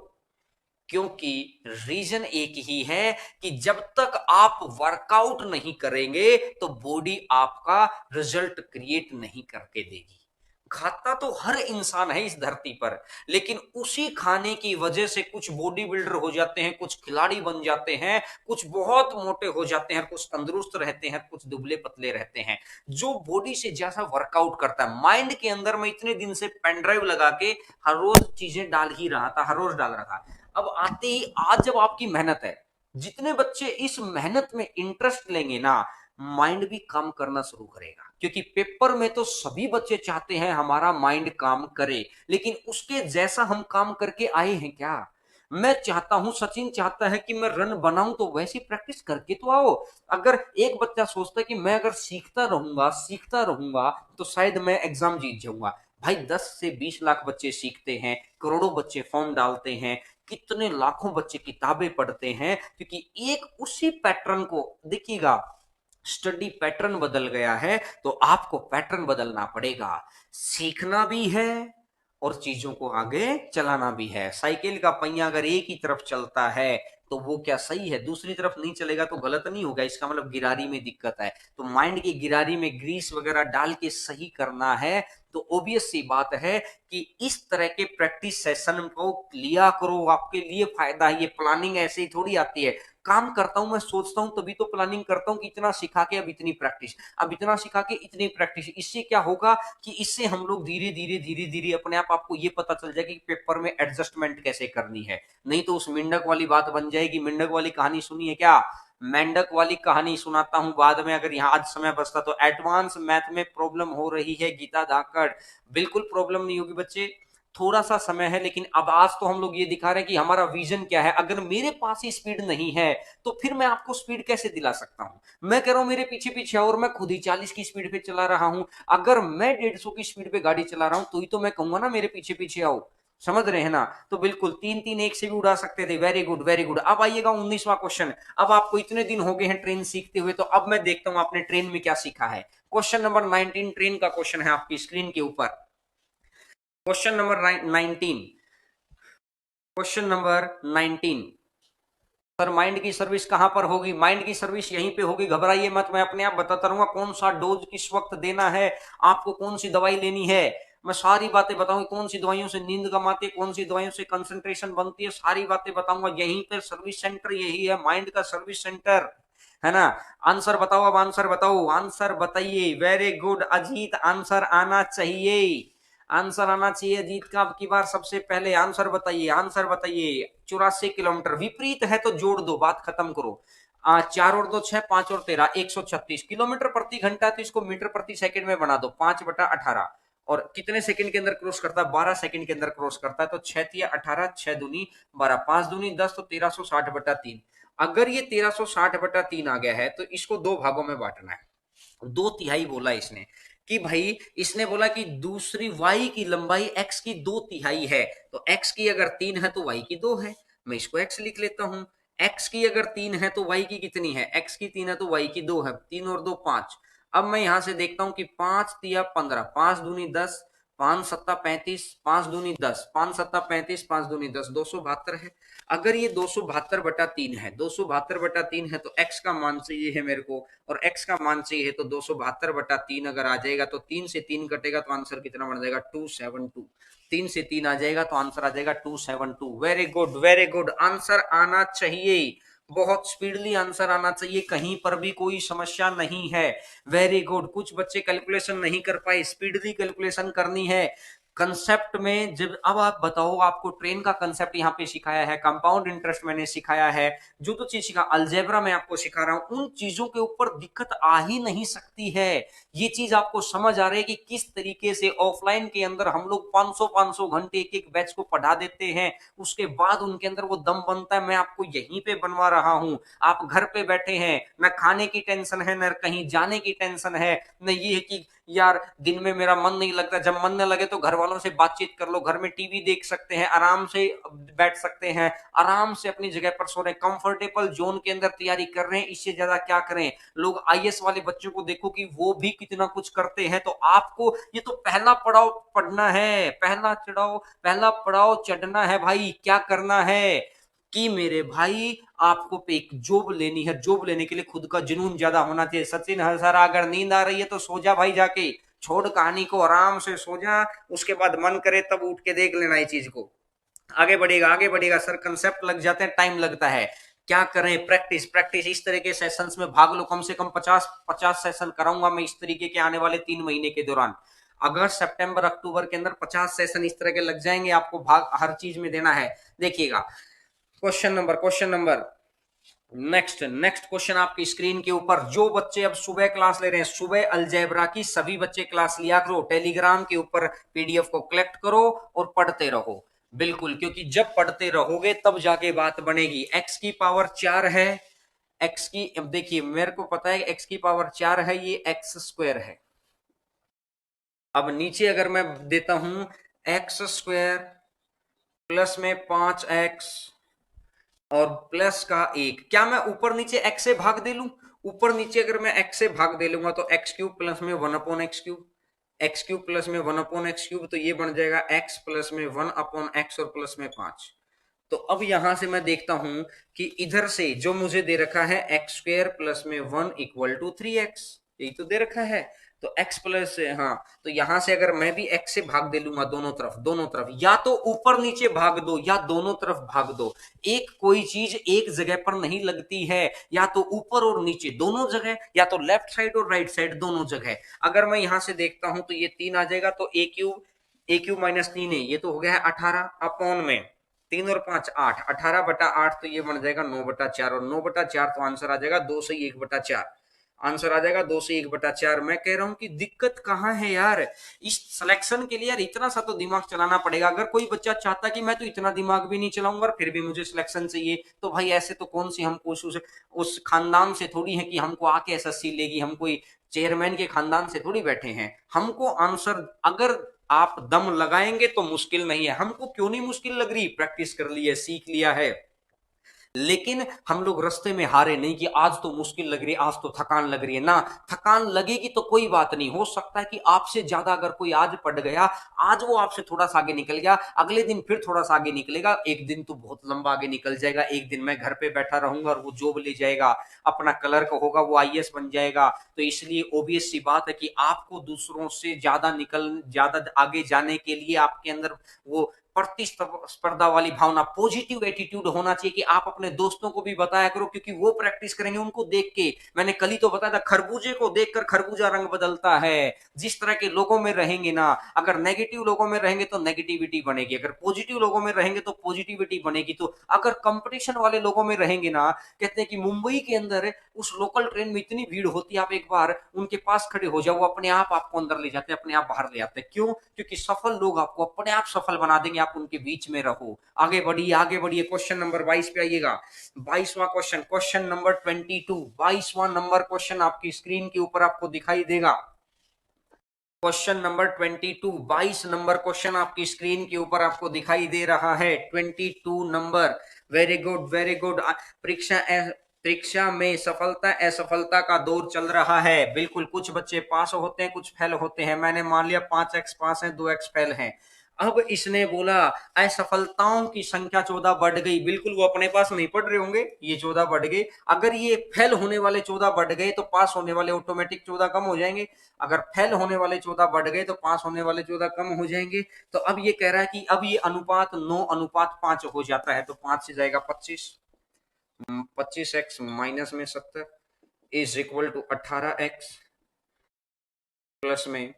क्योंकि रीजन एक ही है कि जब तक आप वर्कआउट नहीं करेंगे तो बॉडी आपका रिजल्ट क्रिएट नहीं करके देगी। खाता तो हर इंसान है इस धरती पर, लेकिन उसी खाने की वजह से कुछ बॉडी बिल्डर हो जाते हैं, कुछ खिलाड़ी बन जाते हैं, कुछ बहुत मोटे हो जाते हैं, कुछ तंदुरुस्त रहते हैं, कुछ दुबले पतले रहते हैं। जो बॉडी से ज्यादा वर्कआउट करता है, माइंड के अंदर मैं इतने दिन से पेन ड्राइव लगा के हर रोज चीजें डाल ही रहा था, हर रोज डाल रहा था। अब आते ही आज जब आपकी मेहनत है, जितने बच्चे इस मेहनत में इंटरेस्ट लेंगे ना, माइंड भी काम करना शुरू करेगा। क्योंकि पेपर में तो सभी बच्चे चाहते हैं हमारा माइंड काम करे, लेकिन उसके जैसा हम काम करके आए हैं क्या। मैं चाहता हूं, सचिन चाहता है कि मैं रन बनाऊं, तो वैसी प्रैक्टिस करके तो आओ। अगर एक बच्चा सोचता है कि मैं अगर सीखता रहूंगा तो शायद मैं एग्जाम जीत जाऊंगा, भाई 10 से 20 लाख बच्चे सीखते हैं, करोड़ों बच्चे फॉर्म डालते हैं, कितने लाखों बच्चे किताबें पढ़ते हैं, क्योंकि एक उसी पैटर्न को देखिएगा, स्टडी पैटर्न बदल गया है, तो आपको पैटर्न बदलना पड़ेगा। सीखना भी है और चीजों को आगे चलाना भी है। साइकिल का पहिया अगर एक ही तरफ चलता है तो वो क्या सही है, दूसरी तरफ नहीं चलेगा तो गलत नहीं होगा, इसका मतलब गिरारी में दिक्कत है। तो माइंड की गिरारी में ग्रीस वगैरह डाल के सही करना है, तो ऑब्वियस सी बात है कि इस तरह के प्रैक्टिस सेशन को लिया करो, आपके लिए फायदा है। ये प्लानिंग ऐसे ही थोड़ी आती है, काम करता हूं मैं, सोचता हूं तभी तो प्लानिंग करता हूं कि इतना सिखा के अब इतनी प्रैक्टिस, अब इतना सिखा के इतनी प्रैक्टिस। इससे क्या होगा कि इससे हम लोग धीरे धीरे धीरे धीरे अपने आप आपको ये पता चल जाएगा कि पेपर में एडजस्टमेंट कैसे करनी है। नहीं तो उस मेंढक वाली बात बन जाएगी। मेंढक वाली कहानी सुनी है क्या? मेंढक वाली कहानी सुनाता हूं बाद में, अगर यहाँ आज समय बचता तो। एडवांस मैथ में प्रॉब्लम हो रही है गीता धाकड़, बिल्कुल प्रॉब्लम नहीं होगी बच्चे, थोड़ा सा समय है। लेकिन अब आज तो हम लोग ये दिखा रहे हैं कि हमारा विजन क्या है। अगर मेरे पास ही स्पीड नहीं है तो फिर मैं आपको स्पीड कैसे दिला सकता हूं? मैं कह रहा हूं मेरे पीछे पीछे और मैं खुद ही 40 की स्पीड पे चला रहा हूं। अगर मैं 150 की स्पीड पे गाड़ी चला रहा हूं तो ही तो मैं कहूंगा ना मेरे पीछे पीछे आओ। समझ रहे हैं ना? तो बिल्कुल तीन तीन एक से भी उड़ा सकते थे। Very good very good. अब आइएगा 19वां क्वेश्चन। अब आपको इतने दिन हो गए हैं ट्रेन सीखते हुए, तो अब मैं देखता हूं आपने ट्रेन में क्या सीखा है। क्वेश्चन नंबर 19 ट्रेन का क्वेश्चन है आपकी स्क्रीन के ऊपर। Question number 19। Question number 19। Sir mind की सर्विस कहां पर होगी? माइंड की सर्विस यहीं पे होगी, घबराइए मत, मैं अपने आप बताता रहूंगा कौन सा डोज किस वक्त देना है, आपको कौन सी दवाई लेनी है। मैं सारी बातें बताऊंगा, कौन सी दवाइयों से नींद कम आती है, कौन सी दवाइयों से कंसंट्रेशन बनती है, सारी बातें बताऊंगा। यहीं पर सर्विस सेंटर यही है, माइंड का सर्विस सेंटर है ना। आंसर बताओ, अब आंसर बताओ, आंसर बताइए। वेरी गुड अजीत, आंसर आना चाहिए, आंसर आना चाहिए अजीत का। अब की बार सबसे पहले आंसर बताइए, आंसर बताइए। 84 किलोमीटर, विपरीत है तो जोड़ दो, बात खत्म करो। 4 और 2 6, 5 और 13, 136 किलोमीटर प्रति घंटा। तो इसको मीटर प्रति सेकंड में बना दो, 5/18। और कितने सेकंड के अंदर क्रॉस करता है? 12 सेकंड के अंदर क्रॉस करता है। तो 6×18, 6×2=12, 5×2=10, तो 1360/3। अगर ये 1360/3 आ गया है तो इसको दो भागों में बांटना है। 2/3 बोला इसने कि भाई, इसने बोला कि दूसरी y की लंबाई x की 2/3 है। तो x की अगर 3 है तो y की 2 है, मैं इसको x लिख लेता हूं। x की अगर 3 है तो y की कितनी है? x की 3 है तो y की 2 है, 3 और 2 5। अब मैं यहां से देखता हूं कि 5×3=15, 5×2=10, 5×7=35, 5×2=10, 5×7=35, 5×2=10, 272 है। अगर ये 272/3 है, 272/3 है, तो x का मान चाहिए है मेरे को, और x का मान चाहिए है, तो 272/3 अगर आ जाएगा तो 3 से 3 कटेगा तो आंसर कितना बन जाएगा? 272। 3 से 3 आ जाएगा तो आंसर आ जाएगा 272। Very good very good, answer आना चाहिए, बहुत स्पीडली आंसर आना चाहिए, कहीं पर भी कोई समस्या नहीं है। Very good. कुछ बच्चे कैलकुलेशन नहीं कर पाए, स्पीडली कैलकुलेशन करनी है। कंसेप्ट में जब, अब आप बताओ, आपको ट्रेन का कंसेप्ट यहाँ पे सिखाया है, कंपाउंड इंटरेस्ट मैंने सिखाया है, जो तो चीज सिखा, अलजेब्रा मैं आपको सिखा रहा हूं, उन चीजों के ऊपर दिक्कत आ ही नहीं सकती है। ये चीज आपको समझ आ रही है कि किस तरीके से ऑफलाइन के अंदर हम लोग 500-500 घंटे एक एक बैच को पढ़ा देते हैं, उसके बाद उनके अंदर वो दम बनता है। मैं आपको यहीं पे बनवा रहा हूं। आप घर पे बैठे हैं, न खाने की टेंशन है, न कहीं जाने की टेंशन है, न ये है कि यार दिन में मेरा मन नहीं लगता। जब मन न लगे तो घर वालों से बातचीत कर लो, घर में टीवी देख सकते हैं, आराम से बैठ सकते हैं, आराम से अपनी जगह पर सो रहे, कंफर्टेबल जोन के अंदर तैयारी कर रहे हैं। इससे ज्यादा क्या करें? लोग आईएएस वाले बच्चों को देखो कि वो भी कितना कुछ करते हैं। तो आपको ये तो पहला पड़ाव पढ़ना है, पहला चढ़ाओ, पहला पड़ाव चढ़ना है भाई। क्या करना है कि मेरे भाई, आपको एक जॉब लेनी है। जॉब लेने के लिए खुद का जुनून ज्यादा होना चाहिए। सचिन हजारा, अगर नींद आ रही है तो सो जा भाई, जाके छोड़ कहानी को, आराम से सो जा, उसके बाद मन करे तब उठ के देख लेना इस चीज को। आगे बढ़ेगा आगे बढ़ेगा सर, कंसेप्ट लग जाते हैं, टाइम लगता है। क्या करें? Practice practice. इस तरह के सेशंस में भाग लो, कम से कम 50 सेशन कराऊंगा मैं इस तरीके के आने वाले 3 महीने के दौरान। अगस्त सितंबर अक्टूबर के अंदर 50 सेशन इस तरह के लग जाएंगे, आपको भाग हर चीज में देना है। देखिएगा question number next next question आपकी स्क्रीन के ऊपर। जो बच्चे अब सुबह क्लास ले रहे हैं, सुबह अलजेब्रा की सभी बच्चे क्लास लिया करो, टेलीग्राम के ऊपर पीडीएफ को कलेक्ट करो और पढ़ते रहो। बिल्कुल, क्योंकि जब पढ़ते रहोगे तब जाके बात बनेगी। एक्स की पावर 4 है, एक्स की, अब देखिए मेरे को पता है एक्स की पावर 4 है, ये एक्स स्क्वायर है। अब नीचे अगर मैं देता हूं एक्स स्क्वायर प्लस में 5x और प्लस का 1, क्या मैं ऊपर नीचे x से भाग दे लूं? ऊपर नीचे अगर मैं x से भाग दे लूंगा तो एक्स क्यूब प्लस में 1/x cube, x cube plus में 1/x क्यूब, तो ये बन जाएगा x प्लस में 1/x और प्लस में 5। तो अब यहां से मैं देखता हूं कि इधर से जो मुझे दे रखा है एक्स स्क्वायर प्लस में 1 = 3x, यही तो दे रखा है। तो x प्लस से, हाँ, तो यहां से अगर मैं भी x से भाग दे लूंगा दोनों तरफ, दोनों तरफ या तो ऊपर नीचे भाग दो या दोनों तरफ भाग दो, एक कोई चीज एक जगह पर नहीं लगती है, या तो ऊपर और नीचे दोनों जगह, या तो लेफ्ट साइड और राइट साइड दोनों जगह। अगर मैं यहां से देखता हूं तो ये 3 आ जाएगा, तो a क्यूब माइनस 3 है, ये तो हो गया है 18 अपॉन में 3 और 5 8, 18/8, तो ये बन जाएगा 9/4, और 9/4 तो आंसर आ जाएगा 2 से 1/4, आंसर आ जाएगा 2 से 1/4। मैं कह रहा हूं कि दिक्कत कहां है यार, इस सिलेक्शन के लिए यार इतना सा तो दिमाग चलाना पड़ेगा। अगर कोई बच्चा चाहता कि मैं तो इतना दिमाग भी नहीं चलाऊंगा और फिर भी मुझे सिलेक्शन चाहिए, तो भाई ऐसे तो कौन सी हम उस खानदान से थोड़ी है कि हमको आके एसएससी लेगी, हम कोई चेयरमैन के खानदान से थोड़ी बैठे हैं। हमको आंसर अगर आप दम लगाएंगे तो मुश्किल नहीं है, हमको क्यों नहीं मुश्किल लग रही, प्रैक्टिस कर ली है, सीख लिया है। लेकिन हम लोग रास्ते में हारे नहीं कि आज तो मुश्किल लग रही है, आज तो थकान लग रही है ना। थकान लगेगी तो कोई बात नहीं, हो सकता है कि आपसे ज्यादा अगर कोई आज पढ़ गया, आज वो आपसे थोड़ा सा आगे निकल गया, अगले दिन फिर थोड़ा सा आगे निकलेगा, एक दिन तो बहुत लंबा आगे निकल जाएगा, एक दिन मैं घर पे बैठा रहूंगा और वो जॉब ले जाएगा, अपना क्लर्क होगा, वो आईएएस बन जाएगा। तो इसलिए ओबियस सी बात है कि आपको दूसरों से ज्यादा आगे जाने के लिए आपके अंदर वो प्रतिस्पर्धा वाली भावना, पॉजिटिव एटीट्यूड होना चाहिए कि आप अपने दोस्तों को भी बताया करो, क्योंकि वो प्रैक्टिस करेंगे उनको देख के। मैंने कल ही तो बताया था, खरबूजे को देखकर खरबूजा रंग बदलता है। जिस तरह के लोगों में रहेंगे ना, अगर नेगेटिव लोगों में रहेंगे तो नेगेटिविटी बनेगी, अगर पॉजिटिव लोगों में रहेंगे तो पॉजिटिविटी बनेगी। तो अगर कंपटीशन वाले लोगों में रहेंगे ना, कहते हैं कि मुंबई के अंदर उस लोकल ट्रेन में इतनी भीड़ होती है, आप एक बार उनके पास खड़े हो जाओ, वो अपने आप आपको अंदर ले जाते हैं, अपने आप बाहर ले आते हैं। क्यों? क्योंकि सफल लोग आपको अपने आप सफल बना देंगे, आप उनके बीच में रहो। आगे बढ़िए, आगे बढ़िए, क्वेश्चन नंबर 22 पे आइएगा। 22वां क्वेश्चन, क्वेश्चन नंबर 22, 22वां नंबर क्वेश्चन आपकी स्क्रीन के ऊपर आपको दिखाई देगा। क्वेश्चन नंबर 22, 22 नंबर क्वेश्चन आपकी स्क्रीन के ऊपर आपको दिखाई दे रहा है, 22 नंबर। Very good, very good. परीक्षा में सफलता असफलता का दौर चल रहा है, बिल्कुल। कुछ बच्चे पास होते हैं, कुछ फेल होते हैं। मैंने मान लिया 5x पास है, 2x फेल है। अब इसने बोला असफलताओं की संख्या 14 बढ़ गई, बिल्कुल वो अपने पास नहीं पढ़ रहे होंगे, ये 14 बढ़ गए। अगर ये फेल होने वाले 14 बढ़ गए तो पास होने वाले ऑटोमेटिक 14 कम हो जाएंगे, अगर फेल होने वाले 14 बढ़ गए तो पास होने वाले 14 कम हो जाएंगे। तो अब ये कह रहा है कि अब ये अनुपात 9:5 हो जाता है, तो 5 से जाएगा 25, 25x माइनस में 70 is equal to 18x plus में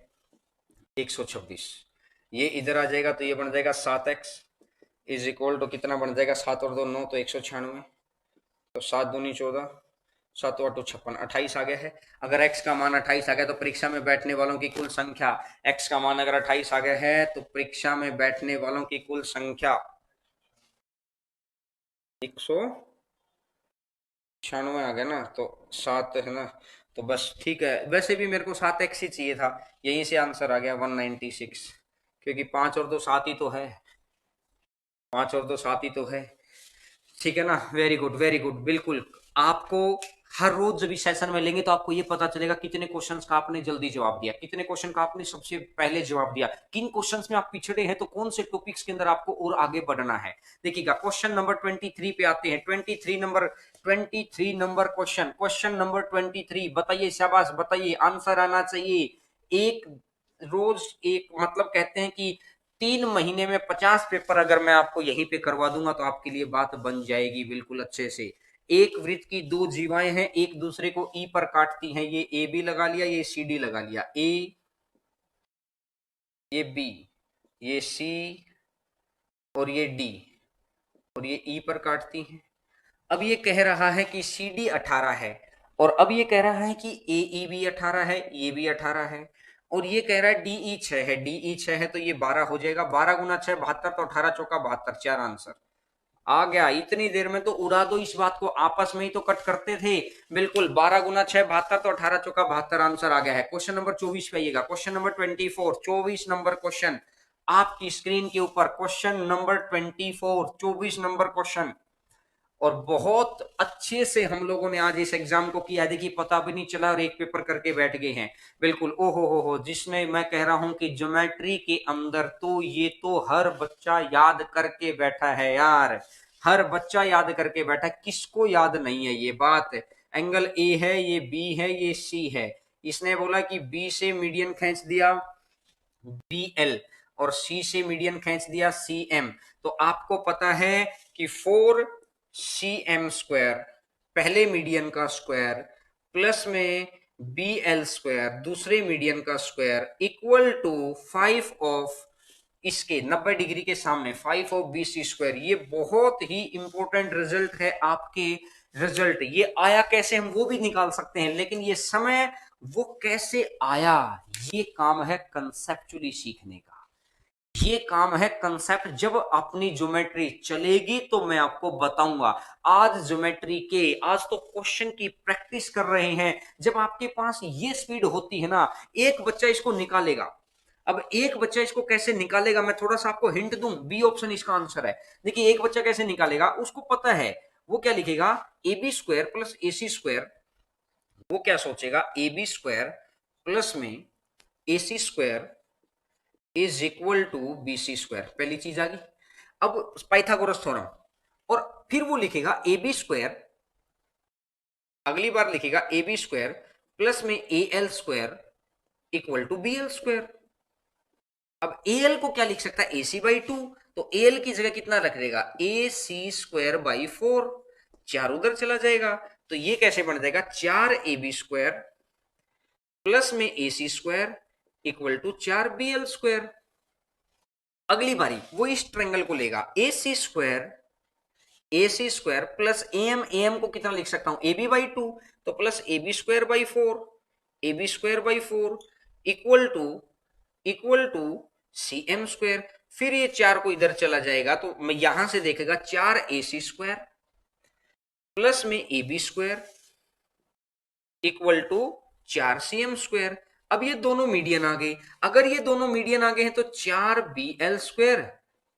126। ये इधर आ जाएगा तो ये बन जाएगा 7x इज इक्वल टू कितना बन जाएगा, 7 और 2 9, तो 196, तो 7 दूनी 14, 7 और 2 56, 28 आ गया है। अगर x का मान 28 आ गया तो परीक्षा में बैठने वालों की कुल संख्या, x का मान अगर 28 आ गया है तो परीक्षा में बैठने वालों की कुल संख्या 196 आ गया ना, तो 7 है ना, तो बस ठीक है। वैसे भी मेरे को 7x ही चाहिए था, यहीं से आंसर आ गया 196, क्योंकि 5 और 2 7 ही तो है, 5 और 2 7 ही तो है। ठीक है ना, वेरी गुड, वेरी गुड, बिल्कुल। आपको हर रोज जब इस सेशन में लेंगे तो आपको ये पता चलेगा कितने क्वेश्चंस का आपने जल्दी जवाब दिया, कितने क्वेश्चन का आपने सबसे पहले जवाब दिया, किन क्वेश्चंस में आप पिछड़े हैं, तो कौन से टॉपिक्स के अंदर आपको और आगे बढ़ना है। देखिएगा, क्वेश्चन नंबर 23 पे आते हैं। 23 नंबर क्वेश्चन, क्वेश्चन नंबर 23, बताइए, शाबाश, बताइए, आंसर आना चाहिए। एक रोज एक, मतलब कहते हैं कि 3 महीने में 50 पेपर अगर मैं आपको यहीं पे करवा दूंगा तो आपके लिए बात बन जाएगी बिल्कुल अच्छे से। एक वृत्त की दो जीवाएं हैं, एक दूसरे को ई पर काटती हैं, ये ए बी लगा लिया, ये सी डी लगा लिया, ए, ये बी, ये सी और ये डी, और ये ई पर काटती हैं। अब ये कह रहा है कि सी डी 18 है, और अब ये कह रहा है कि ए ई भी 18 है, ये भी 18 है, और ये कह रहा है डी ई 6 है, डी ई 6 है, तो ये 12 हो जाएगा। 12 गुना 6 72, तो 18 चौका 72, 4 आंसर। आ गया। इतनी देर में तो उड़ा दो इस बात को, आपस में ही तो कट करते थे। बिल्कुल 12 गुना 6 72, तो 18 चौका 72 आंसर आ गया है। क्वेश्चन नंबर 24 पे आइएगा। क्वेश्चन नंबर 24, 24 नंबर क्वेश्चन आपकी स्क्रीन के ऊपर। Question number 24, 24 number question. और बहुत अच्छे से हम लोगों ने आज इस एग्जाम को किया, देखिए पता भी नहीं चला और एक पेपर करके बैठ गए हैं। बिल्कुल ओहो हो, जिसने मैं कह रहा हूं कि ज्योमेट्री के अंदर तो ये तो हर बच्चा याद करके बैठा है यार, हर बच्चा याद करके बैठा है। किसको याद नहीं है ये बात? एंगल ए है, ये बी है, ये सी है। इसने बोला कि बी से मीडियन खींच दिया बी एल, और सी से मीडियन खींच दिया सी एम। तो आपको पता है कि 4cm² पहले मीडियन का स्क्वायर, प्लस में बी एल स्क्वायर दूसरे मीडियन का स्क्वायर, इक्वल टू 5 ऑफ इसके 90 डिग्री के सामने 5 ऑफ बी सी स्क्वायर। ये बहुत ही इंपॉर्टेंट रिजल्ट है आपके। रिजल्ट ये आया कैसे हम वो भी निकाल सकते हैं, लेकिन ये समय वो कैसे आया, ये काम है कंसेप्चुअली सीखने का। ये काम है कंसेप्ट। जब अपनी ज्योमेट्री चलेगी तो मैं आपको बताऊंगा। आज ज्योमेट्री के, आज तो क्वेश्चन की प्रैक्टिस कर रहे हैं। जब आपके पास ये स्पीड होती है ना, एक बच्चा इसको निकालेगा। अब एक बच्चा इसको कैसे निकालेगा, मैं थोड़ा सा आपको हिंट दूं। बी ऑप्शन इसका आंसर है। देखिए एक बच्चा कैसे निकालेगा, उसको पता है। वो क्या लिखेगा, A B square plus A C square. वो क्या सोचेगा, ए बी स्क्वायर प्लस में A C square is equal to B C square. पहली चीज आ गई। अब पाइथागोरस थ्योरम, और फिर वो लिखेगा ए बी स्क्वायर, अगली बार लिखेगा ए बी स्क्वायर प्लस में A L square equal to B L square. अब ए एल को क्या लिख सकता है, ए सी बाई टू। तो ए एल की जगह कितना रख देगा, ए सी स्क्वायर बाई 4। चार उधर चला जाएगा, तो ये कैसे बन जाएगा, 4ab स्क्वायर प्लस में A C square equal to 4bl square. अगली बारी वो इस ट्रायंगल को लेगा, A C square plus M को कितना लिख सकता हूं, ए बी बाई टू। तो plus A B square by 4, A B square by 4 equal to C M square. फिर ये चार को इधर चला जाएगा, तो मैं यहां से देखेगा 4ac स्क्वायर प्लस में A B square equal to 4cm square. अब ये दोनों मीडियन आ गए। अगर ये दोनों मीडियन आ गए हैं तो 4bl स्क्वायर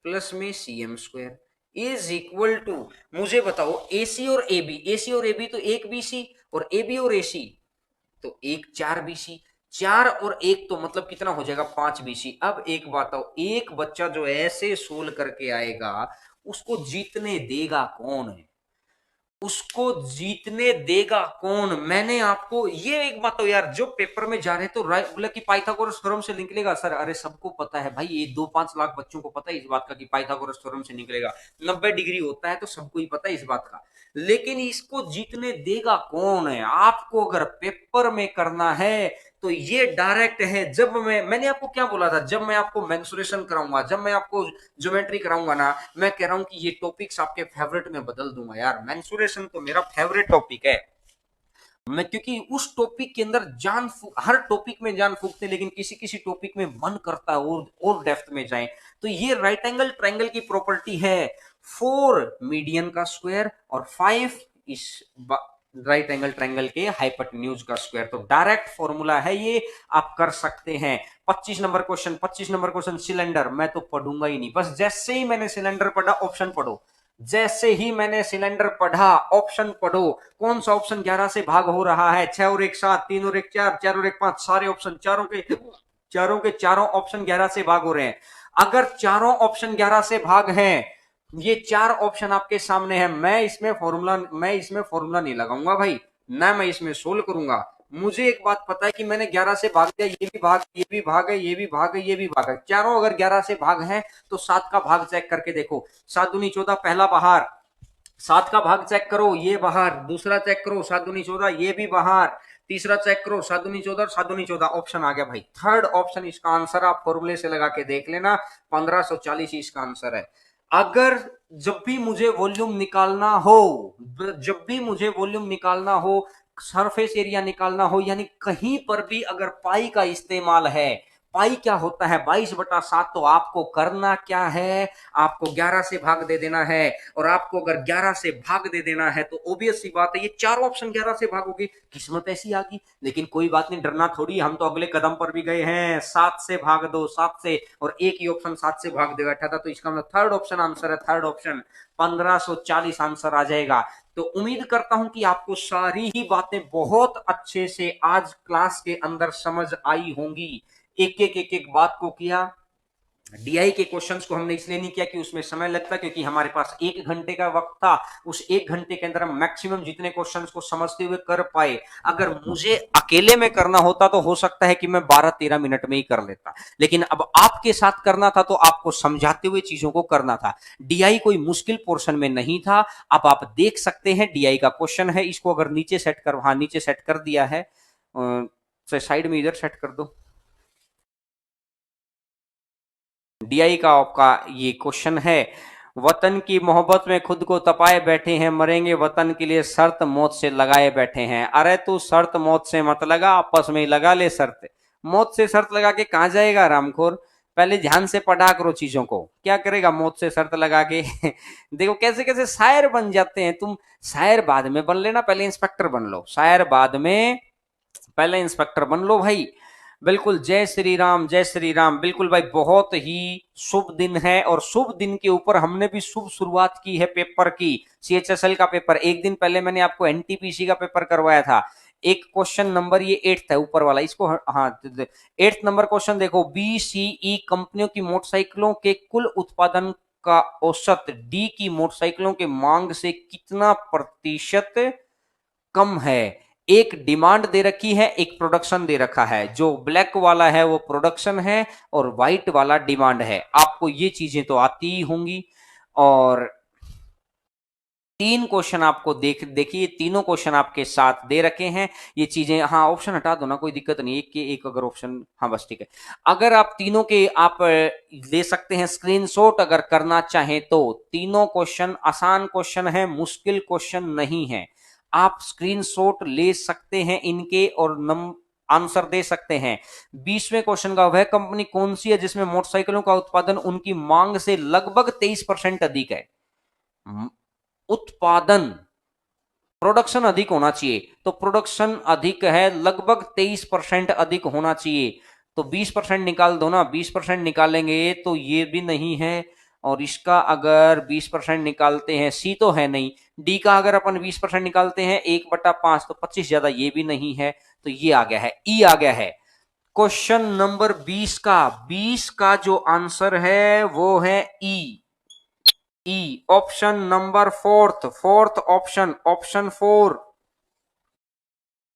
प्लस में cm square is equal to, मुझे बताओ AC और AB तो एक BC, और AB और AC तो एक 4BC। 4 और 1 तो मतलब कितना हो जाएगा, 5BC। अब एक बात आओ, एक बच्चा जो ऐसे सोल करके आएगा उसको जीतने देगा कौन है, उसको जीतने देगा कौन? मैंने आपको ये एक बात तो यार, जो पेपर में जा रहे हैं तो बोला कि पाइथागोरस थ्योरम से निकलेगा सर। अरे सबको पता है भाई, ये 2-5 लाख बच्चों को पता है इस बात का कि पाइथागोरस थ्योरम से निकलेगा। 90 डिग्री होता है तो सबको ही पता है इस बात का। लेकिन इसको जीतने देगा कौन है? आपको अगर पेपर में करना है तो ये डायरेक्ट है। जब मैंने आपको क्या बोला था, जब मैं आपको मेंसुरेशन कराऊंगा, जब मैं आपको ज्योमेट्री कराऊंगा ना, मैं कह रहा हूं कि ये टॉपिक्स आपके फेवरेट में बदल दूंगा यार। मेंसुरेशन तो मेरा फेवरेट टॉपिक है। मैं क्योंकि उस टॉपिक के अंदर हर टॉपिक में जान फूकते, लेकिन किसी किसी टॉपिक में मन करता है और डेप्थ में जाएं। तो ये राइट एंगल ट्रायंगल की प्रॉपर्टी है, 4 मीडियन का स्क्वायर और 5 इस राइट एंगल ट्रायंगल के हाइपोटेन्यूज का स्क्वायर। तो डायरेक्ट फॉर्मूला है ये, आप कर सकते हैं। 25 नंबर क्वेश्चन सिलेंडर। मैं तो पढ़ूंगा ही नहीं, बस जैसे ही मैंने सिलेंडर पढ़ा ऑप्शन पढ़ो। जैसे ही मैंने सिलेंडर पढ़ा ऑप्शन पढ़ो। कौन सा ऑप्शन 11 से भाग हो रहा है, 6 और 1 7, 3 और 1 4, 4 और 1 5, सारे ऑप्शन चारों ऑप्शन 11 से भाग हो रहे हैं। अगर चारों ऑप्शन 11 से भाग हैं, ये 4 ऑप्शन आपके सामने है, मैं इसमें फॉर्मूला नहीं लगाऊंगा भाई, ना मैं इसमें सोल्व करूंगा। मुझे एक बात पता है कि मैंने 11 से भाग दिया, ये भी भाग है, ये भी भाग है, ये भी भाग है। चारों अगर 11 से भाग है तो 7 का भाग चेक करके देखो। 7 दूनी 14, पहला बाहर। 7 का भाग चेक करो, ये बाहर। दूसरा चेक करो, 7 दूनी 14, ये भी बाहर। तीसरा चेक करो, 7 दूनी 14, 7 दूनी 14, ऑप्शन आ गया भाई। थर्ड ऑप्शन इसका आंसर, आप फॉर्मूले से लगा के देख लेना, 1540 इसका आंसर है। अगर जब भी मुझे वॉल्यूम निकालना हो, सरफेस एरिया निकालना हो, यानी कहीं पर भी अगर पाई का इस्तेमाल है, पाई क्या होता है 22/7। तो आपको करना क्या है, आपको 11 से भाग दे देना है। और आपको अगर 11 से भाग दे देना है तो ऑब्वियस सी बात है ये चारों ऑप्शन 11 से भागोगे, किस्मत ऐसी आ गई। लेकिन कोई बात नहीं, डरना थोड़ी, हम तो अगले कदम पर भी गए हैं। 7 से भाग दो, 7 से, और एक ही ऑप्शन 7 से भाग देगा था, तो इसका मतलब थर्ड ऑप्शन आंसर है। थर्ड ऑप्शन 1540 आंसर आ जाएगा। तो उम्मीद करता हूं कि आपको सारी ही बातें बहुत अच्छे से आज क्लास के अंदर समझ आई होंगी। एक एक बात को किया। डीआई के क्वेश्चंस को हमने इसलिए नहीं किया कि उसमें समय लगता, क्योंकि हमारे पास 1 घंटे का वक्त था। उस 1 घंटे के अंदर हम मैक्सिमम जितने क्वेश्चंस को समझते हुए कर पाए। अगर मुझे अकेले में करना होता तो हो सकता है कि मैं 12-13 मिनट में ही कर लेता, लेकिन अब आपके साथ करना था तो आपको समझाते हुए चीजों को करना था। डीआई कोई मुश्किल पोर्शन में नहीं था। अब आप देख सकते हैं डीआई का क्वेश्चन है, इसको अगर नीचे सेट कर, हाँ नीचे सेट कर दिया है, साइड में इधर सेट कर दो। डीआई का आपका ये क्वेश्चन है, वतन की मोहब्बत में खुद को तपाए बैठे हैं, मरेंगे वतन के लिए शर्त मौत से लगाए बैठे हैं। अरे तू शर्त मौत से मत लगा, आपस में ही लगा ले शर्त। मौत से शर्त लगा के कहां जाएगा रामखोर, पहले ध्यान से पढ़ा करो चीजों को, क्या करेगा मौत से शर्त लगा के। देखो कैसे कैसे शायर बन जाते हैं तुम। शायर बाद में बन लेना, पहले इंस्पेक्टर बन लो। शायर बाद में, पहले इंस्पेक्टर बन लो भाई। बिल्कुल, जय श्री राम, जय श्री राम। बिल्कुल भाई, बहुत ही शुभ दिन है, और शुभ दिन के ऊपर हमने भी शुभ शुरुआत की है पेपर की। सीएचएसएल का पेपर एक दिन पहले मैंने आपको एनटीपीसी का पेपर करवाया था। एक क्वेश्चन नंबर ये 8th है ऊपर वाला, इसको हाँ 8th नंबर क्वेश्चन देखो। बीसीई कंपनियों की मोटरसाइकिलों के कुल उत्पादन का औसत डी की मोटरसाइकिलों के मांग से कितना प्रतिशत कम है। एक डिमांड दे रखी है, एक प्रोडक्शन दे रखा है। जो ब्लैक वाला है वो प्रोडक्शन है और व्हाइट वाला डिमांड है। आपको ये चीजें तो आती ही होंगी। और 3 क्वेश्चन आपको देखिए, तीनों क्वेश्चन आपके साथ दे रखे हैं। ये चीजें, हाँ ऑप्शन हटा दो ना, कोई दिक्कत नहीं, एक के एक अगर ऑप्शन, हाँ बस ठीक है। अगर आप तीनों के आप ले सकते हैं स्क्रीनशॉट अगर करना चाहें तो। तीनों क्वेश्चन आसान क्वेश्चन है, मुश्किल क्वेश्चन नहीं है। आप स्क्रीनशॉट ले सकते हैं इनके और आंसर दे सकते हैं। 20वें क्वेश्चन का, वह कंपनी कौन सी है जिसमें मोटरसाइकिलों का उत्पादन उनकी मांग से लगभग 23% अधिक है। उत्पादन, प्रोडक्शन अधिक होना चाहिए, तो प्रोडक्शन अधिक है, लगभग 23% अधिक होना चाहिए। तो 20% निकाल दो ना, 20% निकालेंगे तो ये भी नहीं है। और इसका अगर 20% निकालते हैं, सी तो है नहीं। डी का अगर अपन 20% निकालते हैं 1/5, तो 25 ज्यादा ये भी नहीं है। तो ये आ गया है, ई आ गया है। क्वेश्चन नंबर 20 का जो आंसर है वो है E. E option number fourth option, option 4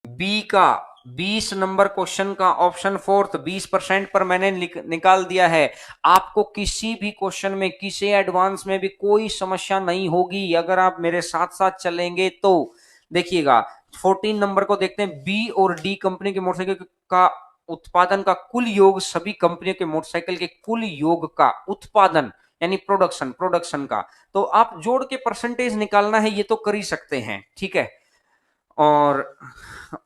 B का 20 नंबर क्वेश्चन का ऑप्शन 4, 20% पर मैंने निकाल दिया है। आपको किसी भी क्वेश्चन में, किसी एडवांस में भी कोई समस्या नहीं होगी अगर आप मेरे साथ साथ चलेंगे तो। देखिएगा 14 नंबर को देखते हैं। बी और डी कंपनी के मोटरसाइकिल का उत्पादन का कुल योग, सभी कंपनियों के मोटरसाइकिल के कुल योग का उत्पादन यानी प्रोडक्शन का, तो आप जोड़ के परसेंटेज निकालना है, ये तो कर ही सकते हैं, ठीक है। और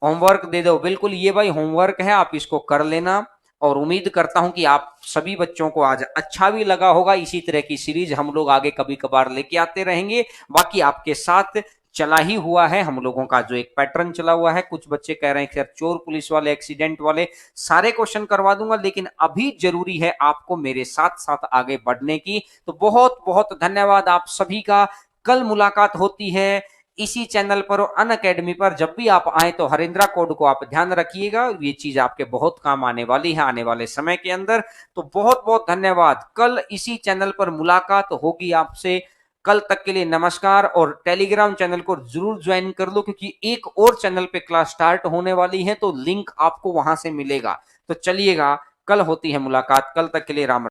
होमवर्क दे दो, बिल्कुल ये भाई होमवर्क है, आप इसको कर लेना। और उम्मीद करता हूं कि आप सभी बच्चों को आज अच्छा भी लगा होगा। इसी तरह की सीरीज हम लोग आगे कभी कभार लेके आते रहेंगे। बाकी आपके साथ चला ही हुआ है हम लोगों का जो एक पैटर्न चला हुआ है। कुछ बच्चे कह रहे हैं कि चोर पुलिस वाले, एक्सीडेंट वाले, सारे क्वेश्चन करवा दूंगा, लेकिन अभी जरूरी है आपको मेरे साथ साथ आगे बढ़ने की। तो बहुत बहुत धन्यवाद आप सभी का। कल मुलाकात होती है इसी चैनल पर और अनअकैडमी पर। जब भी आप आए तो हरिंद्रा कोड को आप ध्यान रखिएगा, ये चीज आपके बहुत काम आने वाली है आने वाले समय के अंदर। तो बहुत बहुत धन्यवाद। कल इसी चैनल पर मुलाकात होगी आपसे। कल तक के लिए नमस्कार। और टेलीग्राम चैनल को जरूर ज्वाइन कर लो, क्योंकि एक और चैनल पे क्लास स्टार्ट होने वाली है, तो लिंक आपको वहां से मिलेगा। तो चलिएगा, कल होती है मुलाकात। कल तक के लिए राम।